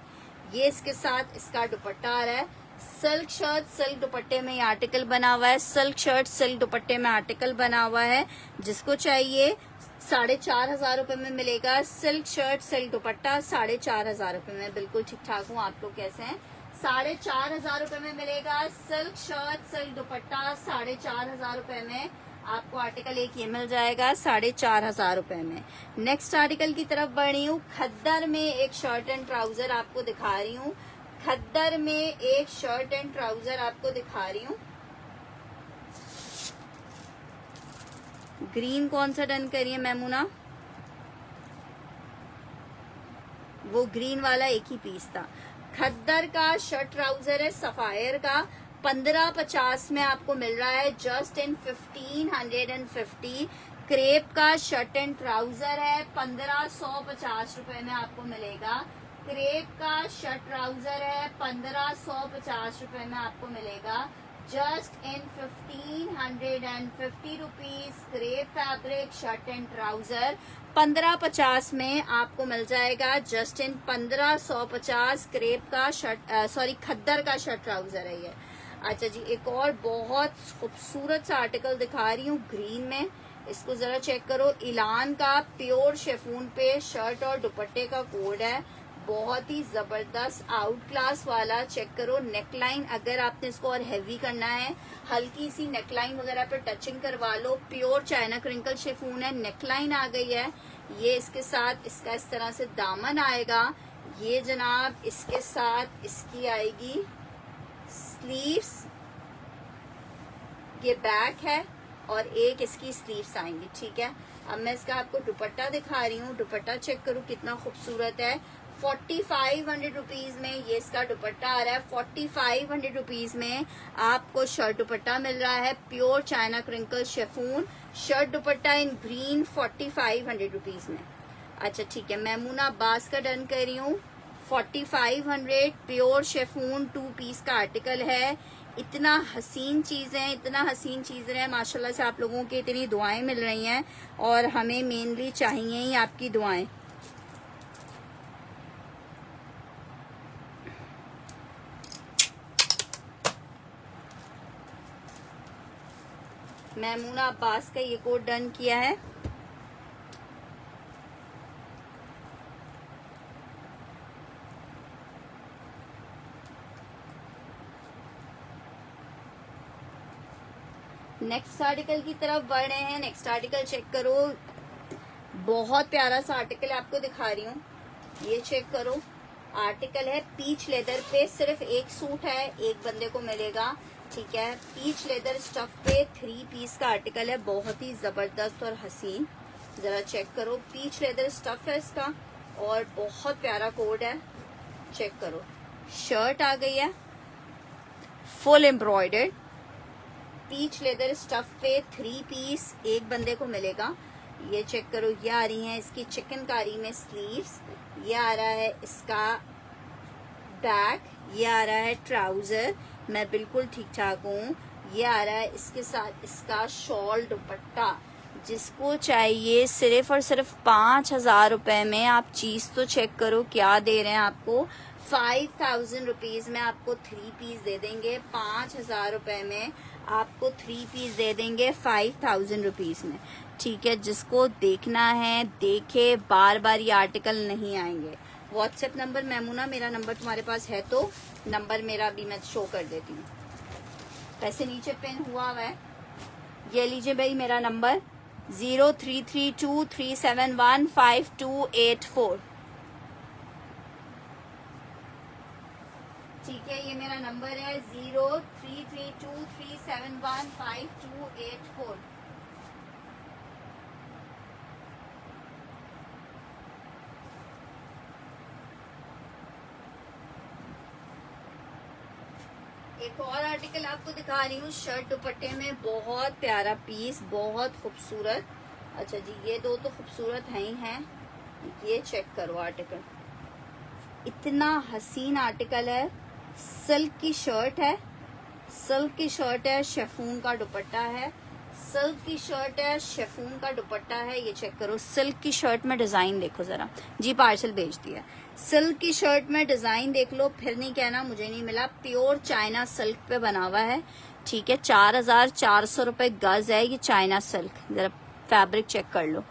ये इसके साथ इसका दुपट्टा आ रहा है। सिल्क शर्ट सिल्क दुपट्टे में ये आर्टिकल बना हुआ है। सिल्क शर्ट सिल्क दुपट्टे में आर्टिकल बना हुआ है। जिसको चाहिए 4,500 रुपए में मिलेगा। सिल्क शर्ट सिल्क दुपट्टा 4,500 रुपए में। बिल्कुल ठीक ठाक हूँ, आप लोग कैसे हैं? 4,500 रुपए में मिलेगा। सिल्क शर्ट सिल्क दुपट्टा 4,500 रुपए में आपको आर्टिकल एक ये मिल जाएगा 4,500 रुपए में। नेक्स्ट आर्टिकल की तरफ बढ़ रही हूँ। खद्दर में एक शर्ट एंड ट्राउजर आपको दिखा रही हूँ। खद्दर में एक शर्ट एंड ट्राउजर आपको दिखा रही हूँ। ग्रीन कौन सा डन करिए मैमूना? वो ग्रीन वाला एक ही पीस था। खद्दर का शर्ट ट्राउजर है सफायर का, 1550 में आपको मिल रहा है, जस्ट इन 1550। क्रेप का शर्ट एंड ट्राउजर है, 1550 रुपए में आपको मिलेगा। क्रेप का शर्ट ट्राउजर है, 1550 रुपए में आपको मिलेगा, just in 1550 rupees. Crepe fabric shirt and trouser 1550 में आपको मिल जाएगा, जस्ट इन 1550। क्रेप का शर्ट खद्दर का शर्ट ट्राउजर है ये। अच्छा जी, एक और बहुत खूबसूरत सा आर्टिकल दिखा रही हूँ ग्रीन में। इसको जरा चेक करो। इलान का प्योर शेफून पे शर्ट और दुपट्टे का कोड है। बहुत ही जबरदस्त आउट क्लास वाला। चेक करो नेकलाइन, अगर आपने इसको और हैवी करना है, हल्की सी नेकलाइन वगैरह पे टचिंग करवा लो। प्योर चाइना क्रिंकल शेफून है, नेकलाइन आ गई है। ये इसके साथ इसका इस तरह से दामन आएगा। ये जनाब इसके साथ इसकी आएगी स्लीव्स, ये बैक है और एक इसकी स्लीव्स आएंगी। ठीक है, अब मैं इसका आपको दुपट्टा दिखा रही हूँ। दुपट्टा चेक करो कितना खूबसूरत है। 4500 रुपीज में ये इसका दुपट्टा आ रहा है। 4500 रुपीज में आपको शर्ट दुपट्टा मिल रहा है, pure China crinkle chiffon shirt दुपट्टा इन ग्रीन 4500 रुपीज में। अच्छा ठीक है, मैमूना अब्बास का डन कर रही हूँ। 4500 प्योर शेफून 2 पीस का आर्टिकल है। इतना हसीन चीजें हैं माशाल्लाह से। आप लोगों की इतनी दुआएं मिल रही हैं और हमें मेनली चाहिए ही आपकी दुआएं। मैमूना अब्बास का ये कोड डन किया है। नेक्स्ट आर्टिकल की तरफ बढ़ रहे हैं। नेक्स्ट आर्टिकल चेक करो, बहुत प्यारा सा आर्टिकल आपको दिखा रही हूँ। ये चेक करो, आर्टिकल है पीच लेदर पे। सिर्फ एक सूट है, एक बंदे को मिलेगा। ठीक है, पीच लेदर स्टफ पे 3 पीस का आर्टिकल है, बहुत ही जबरदस्त और हसीन। जरा चेक करो, पीच लेदर स्टफ है इसका और बहुत प्यारा कोड है। चेक करो, शर्ट आ गई है full embroidered peach leather stuff पे 3 पीस एक बंदे को मिलेगा। ये चेक करो, ये आ रही है इसकी चिकनकारी में स्लीव्स, ये आ रहा है इसका बैक, ये आ रहा है ट्राउजर। मैं बिल्कुल ठीक ठाक हूँ। ये आ रहा है इसके साथ इसका शॉल दुपट्टा। जिसको चाहिए सिर्फ और सिर्फ 5,000 रुपए में। आप चीज तो चेक करो क्या दे रहे हैं आपको। 5,000 रुपीज में आपको 3 पीस दे देंगे। 5,000 रुपए में आपको 3 पीस दे देंगे 5,000 रुपीज में। ठीक है, जिसको देखना है देखे, बार बार ये आर्टिकल नहीं आएंगे। व्हाट्सएप नंबर मैमूना, मेरा नंबर तुम्हारे पास है तो नंबर मेरा अभी मैं शो कर देती हूँ। पैसे नीचे पिन हुआ है, ये लीजिए भाई मेरा नंबर 0332371528 ठीक है, ये मेरा नंबर है 0332371528। एक और आर्टिकल आपको दिखा रही हूँ शर्ट दुपट्टे में, बहुत प्यारा पीस, बहुत खूबसूरत। अच्छा जी, ये दो तो खूबसूरत है ही हैं। ये चेक करो आर्टिकल, इतना हसीन आर्टिकल है। सिल्क की शर्ट है, सिल्क की शर्ट है, शेफून का दुपट्टा है, सिल्क की शर्ट है, शेफून का दुपट्टा है। ये चेक करो, सिल्क की शर्ट में डिजाइन देखो जरा जी, पार्सल भेज दिया। सिल्क की शर्ट में डिजाइन देख लो, फिर नहीं कहना मुझे नहीं मिला। प्योर चाइना सिल्क पे बना हुआ है, ठीक है। 4,400 रुपए गज है ये चाइना सिल्क। जरा फैब्रिक चेक कर लो।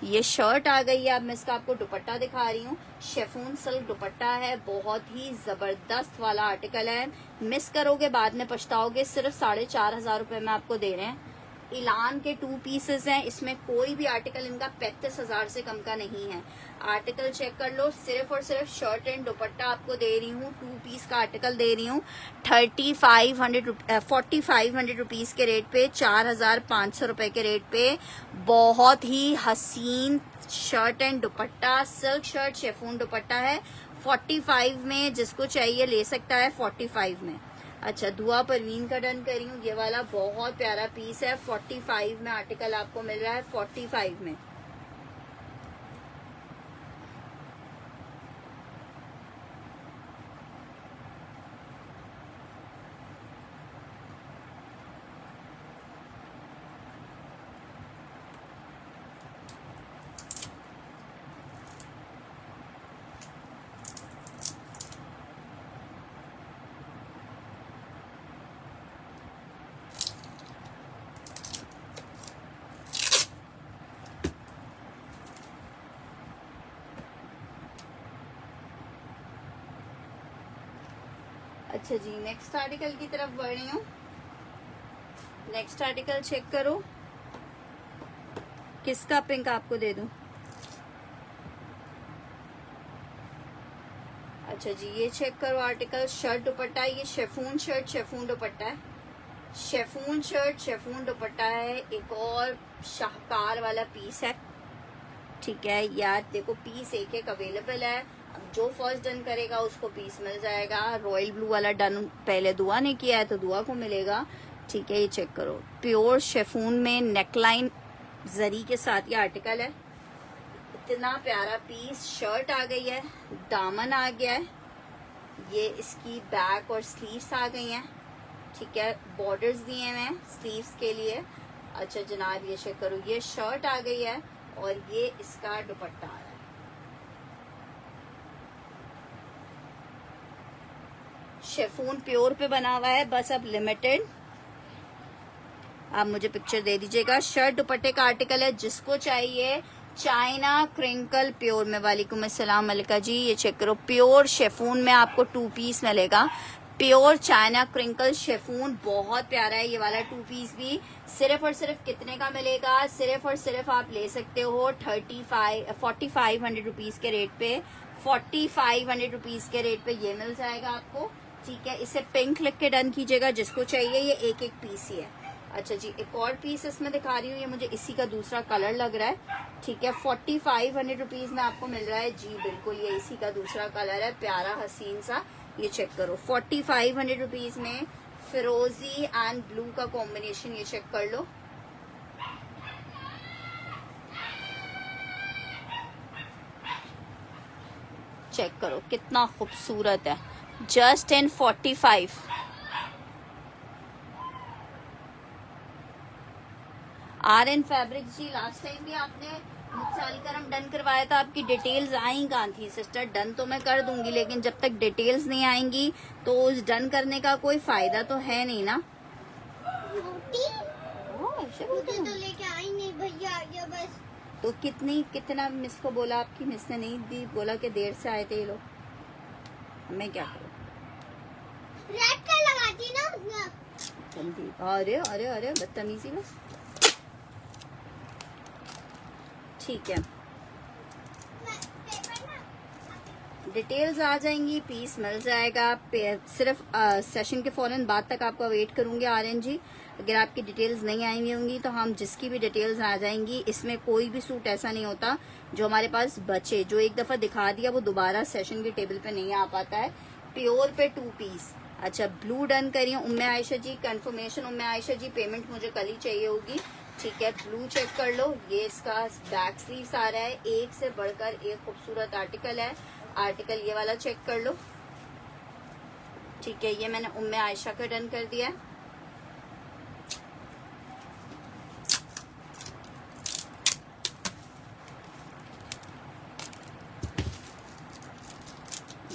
ये शर्ट आ गई है। अब मैं इसका आपको दुपट्टा दिखा रही हूँ। शेफून सिल्क दुपट्टा है, बहुत ही जबरदस्त वाला आर्टिकल है। मिस करोगे बाद में पछताओगे। सिर्फ 4,500 रुपए में आपको दे रहे हैं। इलान के 2 पीसेस हैं, इसमें कोई भी आर्टिकल इनका 35,000 से कम का नहीं है। आर्टिकल चेक कर लो। सिर्फ और सिर्फ शर्ट एंड दुपट्टा आपको दे रही हूँ। 2 पीस का आर्टिकल दे रही हूँ 4500 रुपीज के रेट पे, 4,500 रुपए के रेट पे। बहुत ही हसीन shirt and dupatta, silk shirt chiffon दुपट्टा है। 45 में जिसको चाहिए ले सकता है, 45 में। अच्छा, दुआ परवीन का डन करी हूँ। ये वाला बहुत प्यारा पीस है, 45 में आर्टिकल आपको मिल रहा है, 45 में। अच्छा जी, नेक्स्ट आर्टिकल की तरफ बढ़ रही हूँ। नेक्स्ट आर्टिकल चेक करो, किसका पिंक आपको दे दूं। अच्छा जी, ये चेक करो आर्टिकल। शर्ट दुपट्टा, ये शेफून शर्ट शेफून दुपट्टा है, शेफून शर्ट शेफून दुपट्टा है। एक और शाहकार वाला पीस है, ठीक है यार। देखो पीस एक एक अवेलेबल है। अब जो फर्स्ट डन करेगा उसको पीस मिल जाएगा। रॉयल ब्लू वाला डन पहले दुआ ने किया है तो दुआ को मिलेगा, ठीक है। ये चेक करो, प्योर शेफून में नेकलाइन जरी के साथ ये आर्टिकल है। इतना प्यारा पीस। शर्ट आ गई है, दामन आ गया है, ये इसकी बैक और स्लीव्स आ गई हैं, ठीक है। बॉर्डर्स दिए हुए हैं स्लीव्स के लिए। अच्छा जनाब, ये चेक करो, ये शर्ट आ गई है और ये इसका दुपट्टा आ रहा है। शेफून प्योर पे बना हुआ है, बस अब लिमिटेड। आप मुझे पिक्चर दे दीजिएगा। शर्ट दुपट्टे का आर्टिकल है, जिसको चाहिए चाइना क्रिंकल प्योर में। वालेकुम अस्सलाम मलिका जी, ये चेक करो, प्योर शेफून में आपको 2 पीस मिलेगा। प्योर चाइना क्रिंकल शेफून, बहुत प्यारा है ये वाला 2 पीस भी। सिर्फ और सिर्फ कितने का मिलेगा, सिर्फ और सिर्फ आप ले सकते हो 4500 रुपीज के रेट पे। 4500 रुपीज के रेट पे ये मिल जाएगा आपको, ठीक है। इसे पिंक लिख के डन कीजिएगा जिसको चाहिए। ये एक एक पीस ही है। अच्छा जी, एक और पीस इसमें दिखा रही हूँ, ये मुझे इसी का दूसरा कलर लग रहा है, ठीक है। 4500 रुपीज में आपको मिल रहा है जी, बिल्कुल ये इसी का दूसरा कलर है, प्यारा हसीन सा। ये चेक करो, 4500 रुपीज में फिरोजी एंड ब्लू का कॉम्बिनेशन, ये चेक कर लो। चेक करो कितना खूबसूरत है, जस्ट इन 45। RN फैब्रिक जी, लास्ट टाइम भी आपने मुझसे अलकरम डन करवाया था, आपकी डिटेल्स आई कहाँ थी सिस्टर। डन तो मैं कर दूंगी, लेकिन जब तक डिटेल्स नहीं आएंगी तो उस डन करने का कोई फायदा तो है नहीं ना। मुझे तो लेके आई नहीं भैया, ये बस। तो कितना मिस को बोला, आपकी मिस ने नहीं दी, बोला कि देर से आए थे ये लोग। मैं क्या करूँ, रेड का लगाती ना जल्दी। अरे अरे अरे बदतमीजी बस, ठीक है। डिटेल्स आ जाएंगी, पीस मिल जाएगा। सिर्फ सेशन के फौरन बाद तक आपका वेट करूंगी RN जी। अगर आपकी डिटेल्स नहीं आई होंगी तो हम जिसकी भी डिटेल्स आ जाएंगी, इसमें कोई भी सूट ऐसा नहीं होता जो हमारे पास बचे, जो एक दफा दिखा दिया वो दोबारा सेशन के टेबल पे नहीं आ पाता है। प्योर पे 2 पीस। अच्छा, ब्लू डन करिए उम्मे आयशा जी, कंफर्मेशन उम्मे आयशा जी, पेमेंट मुझे कल ही चाहिए होगी, ठीक है। ब्लू चेक कर लो, ये इसका बैक स्लीव्स आ रहा है, एक से बढ़कर एक खूबसूरत आर्टिकल है। आर्टिकल ये वाला चेक कर लो, ठीक है, ये मैंने उम्मे आयशा का डन कर दिया।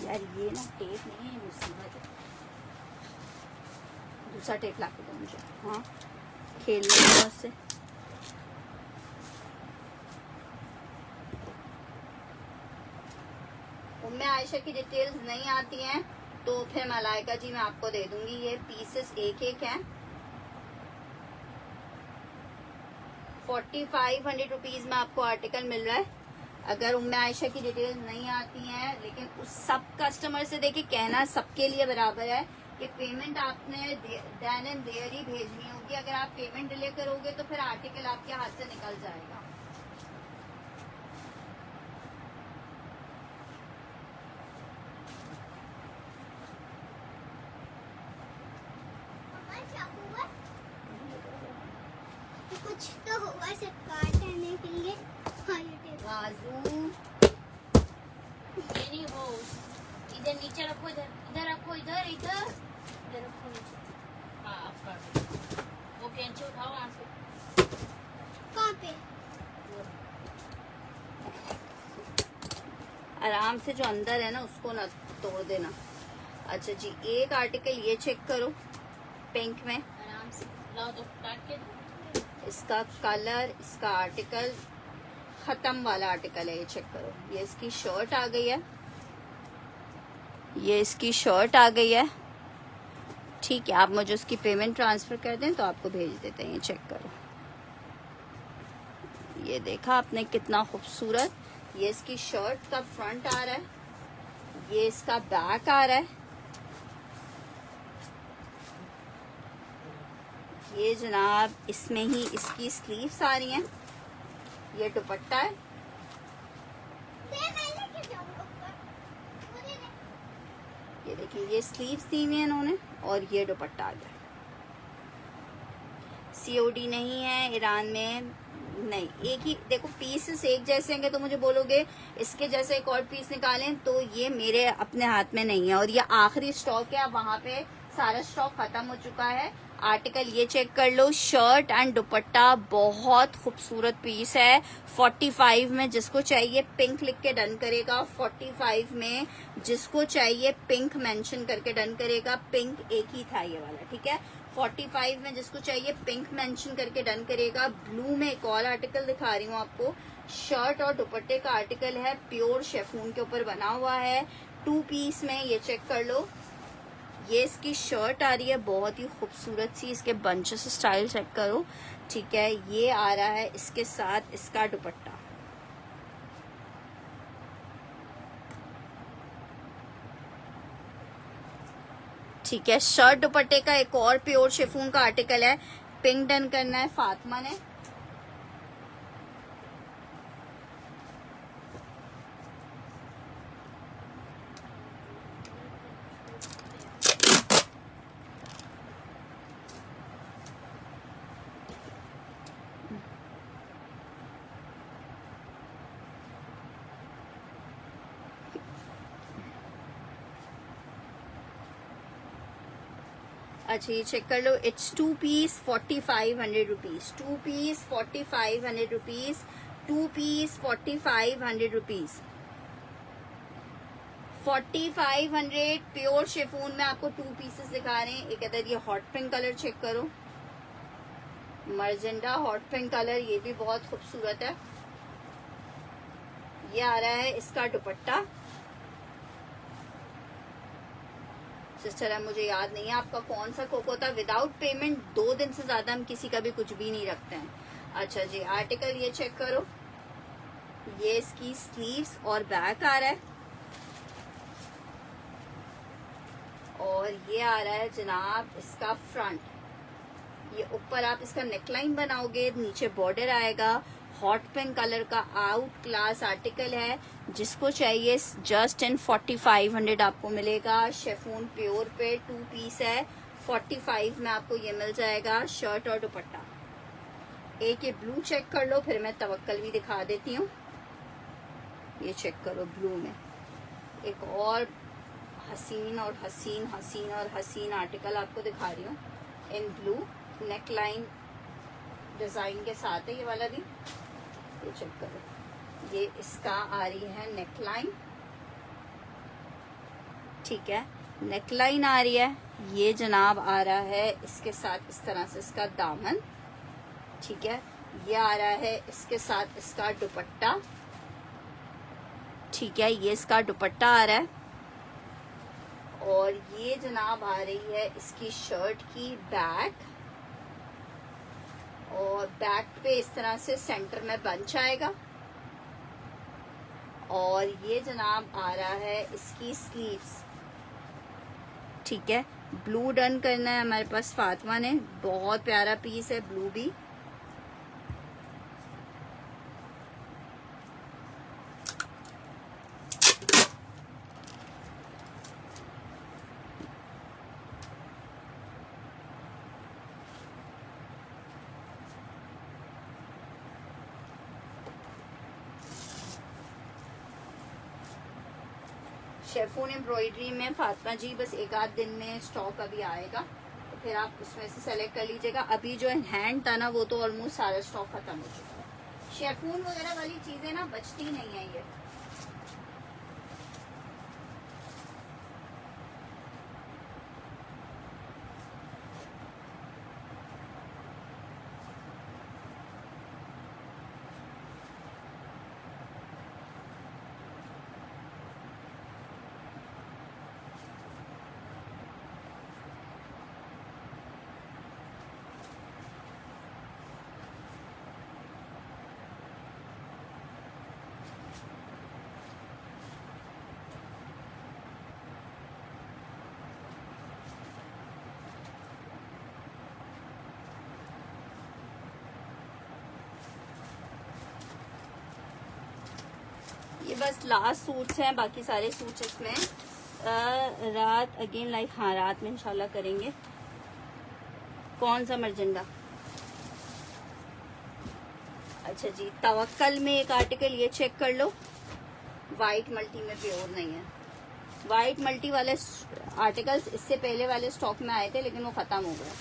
यार ये ना टेप नहीं है, मुसीबत है। दूसरा टेप ला के दो मुझे। हाँ, खेल लेंगे उससे। उम्मे आयशा की डिटेल्स नहीं आती हैं तो फिर मलाइका जी मैं आपको दे दूंगी। ये पीसेस एक एक हैं। 4500 रुपीज में आपको आर्टिकल मिल रहा है। अगर उम्मे आयशा की डिटेल्स नहीं आती हैं, लेकिन उस सब कस्टमर से देखिए कहना सबके लिए बराबर है कि पेमेंट आपने देन एंड देयर ही भेजनी होगी। अगर आप पेमेंट डिले करोगे तो फिर आर्टिकल आपके हाथ से निकल जाएगा। कुछ तो होगा सब काटने के लिए। हाँ, ये टेप। बाजू ये नहीं वो इधर नीचे रखो, इधर रखो, इधर रखो नीचे। हाँ, आप कर दो। वो कैंची उठाओ वहाँ से। कहाँ पे? आराम से जो अंदर है ना उसको ना तोड़ देना। अच्छा जी, एक आर्टिकल ये चेक करो पिंक में। आराम से लाओ, तो काट के दो। इसका कलर, इसका आर्टिकल खत्म वाला आर्टिकल है, ये चेक करो। ये इसकी शर्ट आ गई है, ये इसकी शर्ट आ गई है। ठीक है, आप मुझे उसकी पेमेंट ट्रांसफर कर दें तो आपको भेज देते हैं। ये चेक करो, ये देखा आपने कितना खूबसूरत। ये इसकी शर्ट का फ्रंट आ रहा है, ये इसका बैक आ रहा है। ये जनाब इसमें ही इसकी स्लीव्स आ रही हैं। ये दुपट्टा है। ये देखिए, ये स्लीव्स दी हुई है इन्होंने और ये दुपट्टा आ गया। सीओडी नहीं है ईरान में, नहीं। एक ही देखो, पीसेस एक जैसे होंगे तो मुझे बोलोगे इसके जैसे एक और पीस निकालें, तो ये मेरे अपने हाथ में नहीं है। और ये आखिरी स्टॉक है, अब वहां पे सारा स्टॉक खत्म हो चुका है। आर्टिकल ये चेक कर लो, शर्ट एंड दुपट्टा बहुत खूबसूरत पीस है। 45 में जिसको चाहिए पिंक लिख के डन करेगा। 45 में जिसको चाहिए पिंक मेंशन करके डन करेगा। पिंक एक ही था ये वाला, ठीक है। 45 में जिसको चाहिए पिंक मेंशन करके डन करेगा। ब्लू में एक और आर्टिकल दिखा रही हूँ आपको, शर्ट और दुपट्टे का आर्टिकल है, प्योर शेफून के ऊपर बना हुआ है। 2 पीस में ये चेक कर लो। ये इसकी शर्ट आ रही है बहुत ही खूबसूरत सी, इसके बंचेस स्टाइल चेक करो, ठीक है। ये आ रहा है इसके साथ इसका दुपट्टा। ठीक है, शर्ट दुपट्टे का एक और प्योर शिफॉन का आर्टिकल है। पिंक डन करना है फातिमा ने। अच्छा, ये चेक कर लो। It's 2 piece 4500 rupees. 2 piece 4500 rupees. 2 piece 4500 rupees. 4500 pure chiffon में आपको 2 पीसेस दिखा रहे हैं। एक अदर ये हॉट पिंक कलर चेक करो, मर्जेंडा हॉट पिंक कलर, ये भी बहुत खूबसूरत है। ये आ रहा है इसका दुपट्टा। सिस्टर, मुझे याद नहीं है आपका कौन सा कोको था। विदाउट पेमेंट 2 दिन से ज्यादा हम किसी का भी कुछ भी नहीं रखते हैं। अच्छा जी, आर्टिकल ये चेक करो। ये इसकी स्लीव्स और बैक आ रहा है, और ये आ रहा है जनाब इसका फ्रंट। ये ऊपर आप इसका नेकलाइन बनाओगे, नीचे बॉर्डर आएगा। हॉट पिंक कलर का आउट क्लास आर्टिकल है। जिसको चाहिए जस्ट इन 4500 आपको मिलेगा। शेफून प्योर पे 2 पीस है। 45 में आपको ये मिल जाएगा, शर्ट और दुपट्टा। एक ये ब्लू चेक कर लो, फिर मैं तवक्कल भी दिखा देती हूँ। ये चेक करो, ब्लू में एक और हसीन और हसीन हसीन और हसीन आर्टिकल आपको दिखा रही हूँ in blue neck line design के साथ है ये वाला भी। ये चेक करो, ये इसका आ रही है नेक लाइन, ठीक है, नेक लाइन आ रही है। ये जनाब आ रहा है इसके साथ इस तरह से इसका दामन, ठीक है। ये आ रहा है इसके साथ इसका दुपट्टा, ठीक है, ये इसका दुपट्टा आ रहा है। और ये जनाब आ रही है इसकी शर्ट की बैक, और बैक पे इस तरह से सेंटर में बंच आएगा। और ये जनाब आ रहा है इसकी स्लीव्स, ठीक है। ब्लू डन करना है हमारे पास फातिमा ने, बहुत प्यारा पीस है ब्लू भी। शेफून एम्ब्रॉयडरी में फातिमा जी बस एक आध दिन में स्टॉक अभी आएगा, तो फिर आप उसमें से सेलेक्ट कर लीजिएगा। अभी जो हैंड था ना वो तो ऑलमोस्ट सारा स्टॉक खत्म हो चुका है। शेफून वगैरह वाली चीजें ना बचती नहीं है ये। ये बस लास्ट सूट्स हैं, बाकी सारे सूट्स इसमें रात अगेन लाइक, हाँ रात में इंशाल्लाह करेंगे। कौन सा मरजंडा? अच्छा जी, तवक्कल में एक आर्टिकल ये चेक कर लो, वाइट मल्टी में प्योर नहीं है। वाइट मल्टी वाले आर्टिकल्स इससे पहले वाले स्टॉक में आए थे लेकिन वो खत्म हो गए।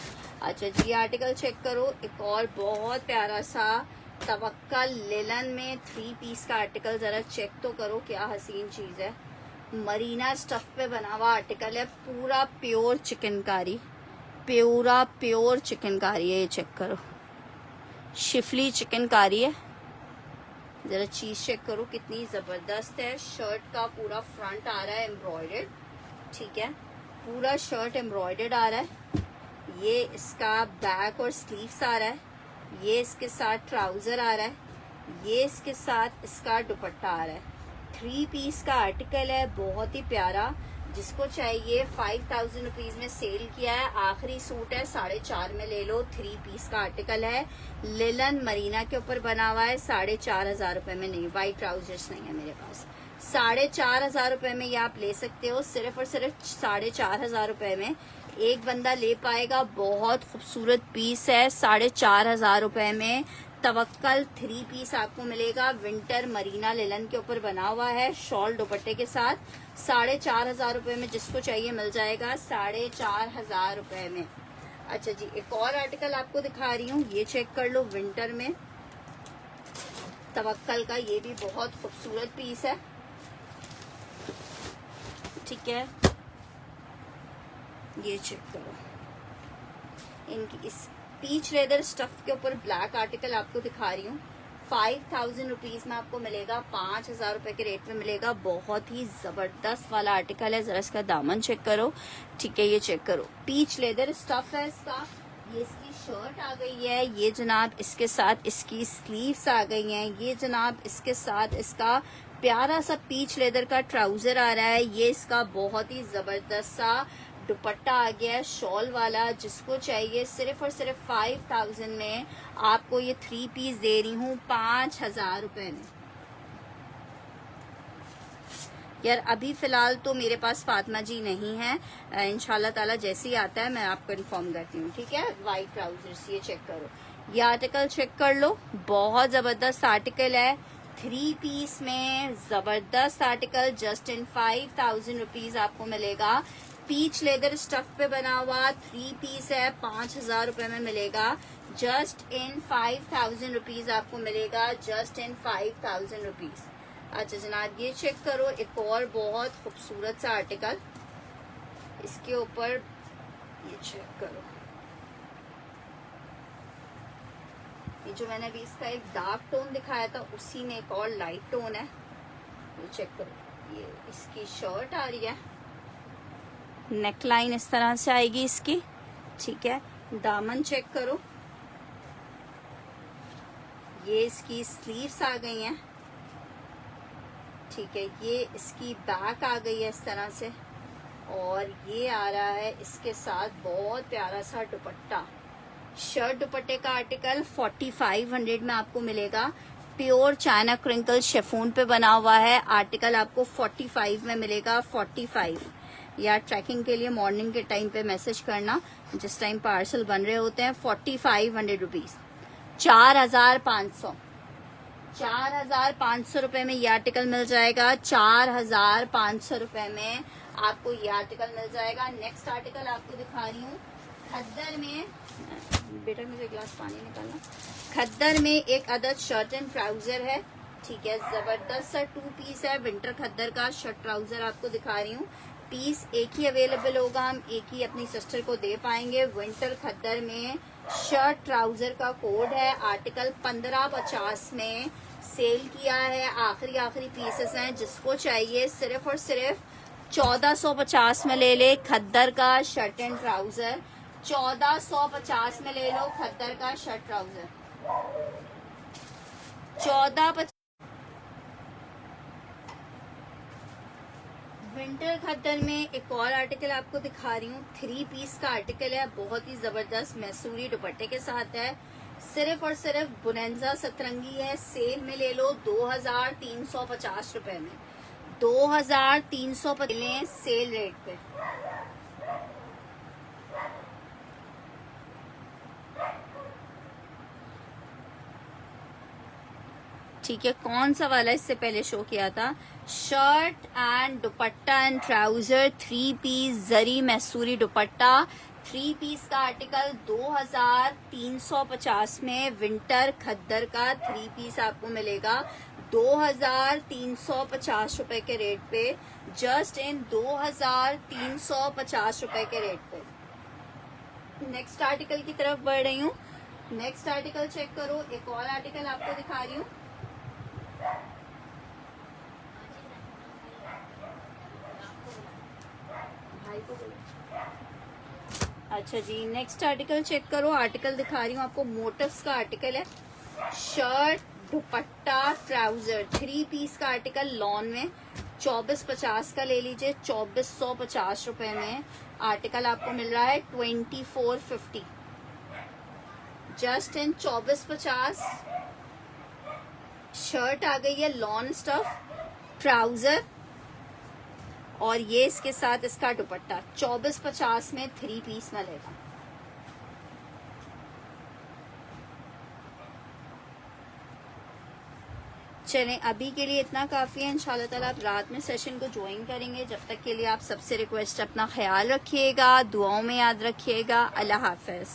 अच्छा जी, ये आर्टिकल चेक करो, एक और बहुत प्यारा सा तवक्कल लेलन में 3 पीस का आर्टिकल, जरा चेक तो करो क्या हसीन चीज है। मरीना स्टफ पे बना हुआ आर्टिकल है, पूरा प्योर चिकनकारी, पूरा प्योर चिकनकारी है। ये चेक करो, शिफली चिकनकारी है, जरा चीज चेक करो कितनी जबरदस्त है। शर्ट का पूरा फ्रंट आ रहा है एम्ब्रॉयडर्ड, ठीक है, पूरा शर्ट एम्ब्रॉयडर्ड आ रहा है। ये इसका बैक और स्लीव्स आ रहा है, ये इसके साथ ट्राउजर आ रहा है, ये इसके साथ इसका दुपट्टा आ रहा है। 3 पीस का आर्टिकल है, बहुत ही प्यारा। जिसको चाहिए 5000 रुपीज में सेल किया है, आखिरी सूट है, 4.5 में ले लो। 3 पीस का आर्टिकल है, लिलन मरीना के ऊपर बना हुआ है। 4,500 रुपए में नहीं, वाइट ट्राउजर्स नहीं है मेरे पास। 4,500 रुपए में ये आप ले सकते हो, सिर्फ और सिर्फ 4,500 रुपए में एक बंदा ले पाएगा। बहुत खूबसूरत पीस है, 4,500 रुपए में तवक्कल 3 पीस आपको मिलेगा। विंटर मरीना लिलन के ऊपर बना हुआ है, शॉल दुपट्टे के साथ। 4,500 रुपए में जिसको चाहिए मिल जाएगा, 4,500 रुपए में। अच्छा जी, एक और आर्टिकल आपको दिखा रही हूँ, ये चेक कर लो, विंटर में तवक्कल का, ये भी बहुत खूबसूरत पीस है, ठीक है। ये चेक करो, इनकी इस पीच लेदर स्टफ के ऊपर ब्लैक आर्टिकल आपको दिखा रही हूँ। 5000 रुपीज में आपको मिलेगा, 5000 रुपए के रेट में मिलेगा। बहुत ही जबरदस्त वाला आर्टिकल है, जरा इसका दामन चेक करो, ठीक है। ये चेक करो, पीच लेदर स्टफ है इसका। ये इसकी शर्ट आ गई है, ये जनाब इसके साथ इसकी स्लीव्स आ गई हैं। ये जनाब इसके साथ इसका प्यारा सा पीच लेदर का ट्राउजर आ रहा है। ये इसका बहुत ही जबरदस्त सा दुपट्टा आ गया है, शॉल वाला। जिसको चाहिए सिर्फ और सिर्फ 5000 में आपको ये 3 पीस दे रही हूँ, 5000 रुपए में। यार अभी फिलहाल तो मेरे पास फातिमा जी नहीं है, इंशाल्लाह ताला जैसे ही आता है मैं आपको इन्फॉर्म करती हूँ, ठीक है। वाइट ट्राउजर्स, ये चेक करो, ये आर्टिकल चेक कर लो, बहुत जबरदस्त आर्टिकल है। 3 पीस में जबरदस्त आर्टिकल जस्ट इन 5000 रुपीज आपको मिलेगा। पीच लेदर स्टफ पे बना हुआ 3 पीस है, 5000 रुपए में मिलेगा। जस्ट इन 5000 रुपीज आपको मिलेगा, जस्ट इन 5000 रुपीज। अच्छा जनाब ये चेक करो, एक और बहुत खूबसूरत सा आर्टिकल, इसके ऊपर ये चेक करो, ये जो मैंने अभी इसका एक डार्क टोन दिखाया था उसी में एक और लाइट टोन है, ये चेक करो। ये इसकी शर्ट आ रही है, नेकलाइन इस तरह से आएगी इसकी, ठीक है। दामन चेक करो, ये इसकी स्लीव्स आ गई हैं, ठीक है। ये इसकी बैक आ गई है इस तरह से, और ये आ रहा है इसके साथ बहुत प्यारा सा दुपट्टा। शर्ट दुपट्टे का आर्टिकल 4500 में आपको मिलेगा। प्योर चाइना क्रिंकल शेफून पे बना हुआ है, आर्टिकल आपको 45 में मिलेगा। 45 या ट्रैकिंग के लिए मॉर्निंग के टाइम पे मैसेज करना जिस टाइम पार्सल बन रहे होते हैं। 4500 रुपीज, 4500 रुपए में ये आर्टिकल मिल जाएगा। 4500 रुपए में आपको ये आर्टिकल मिल जाएगा। नेक्स्ट आर्टिकल आपको दिखा रही हूँ खद्दर में, बेटा मुझे ग्लास पानी निकालना। खद्दर में एक अदद शर्ट एंड ट्राउजर है, ठीक है। जबरदस्त सा 2 पीस है, विंटर खद्दर का शर्ट ट्राउजर आपको दिखा रही हूँ। पीस एक ही अवेलेबल होगा, हम एक ही अपनी सिस्टर को दे पाएंगे। विंटर खद्दर में शर्ट ट्राउजर का कोड है, आर्टिकल 1550 में सेल किया है। आखिरी पीसेस हैं, जिसको चाहिए सिर्फ और सिर्फ 1450 में ले ले खद्दर का शर्ट एंड ट्राउजर। 1450 में ले लो खद्दर का शर्ट ट्राउजर। 1450 विंटर खद्दर में एक और आर्टिकल आपको दिखा रही हूँ। 3 पीस का आर्टिकल है, बहुत ही जबरदस्त मैसूरी दुपट्टे के साथ है। सिर्फ और सिर्फ बुनेंजा सतरंगी है, सेल में ले लो 2350 रुपए में। 2350 लें सेल रेट पे। ठीक है, कौन सा वाला इससे पहले शो किया था? Shirt and dupatta and trouser 3 piece जरी मैसूरी दुपट्टा 3 पीस का आर्टिकल 2350 में विंटर खद्दर का 3 पीस आपको मिलेगा 2350 रुपए के रेट पे। जस्ट इन 2350 रुपए के रेट पे। नेक्स्ट आर्टिकल की तरफ बढ़ रही हूँ। नेक्स्ट आर्टिकल चेक करो, एक और आर्टिकल आपको दिखा रही हूँ। अच्छा जी, नेक्स्ट आर्टिकल चेक करो। आर्टिकल दिखा रही हूँ आपको, मोटिव्स का आर्टिकल है। शर्ट दुपट्टा ट्राउजर 3 पीस का आर्टिकल लॉन में 2450 का ले लीजिए। 2450 रुपए में आर्टिकल आपको मिल रहा है 2450। Just in 2450। शर्ट आ गई है लॉन स्टफ, ट्राउजर और ये इसके साथ इसका दुपट्टा 2450 में 3 पीस मिलेगा। चलें, अभी के लिए इतना काफी है। इंशाल्लाह ताला आप रात में सेशन को ज्वाइन करेंगे। जब तक के लिए आप सबसे रिक्वेस्ट, अपना ख्याल रखिएगा, दुआओं में याद रखिएगा। अल्लाह हाफिज।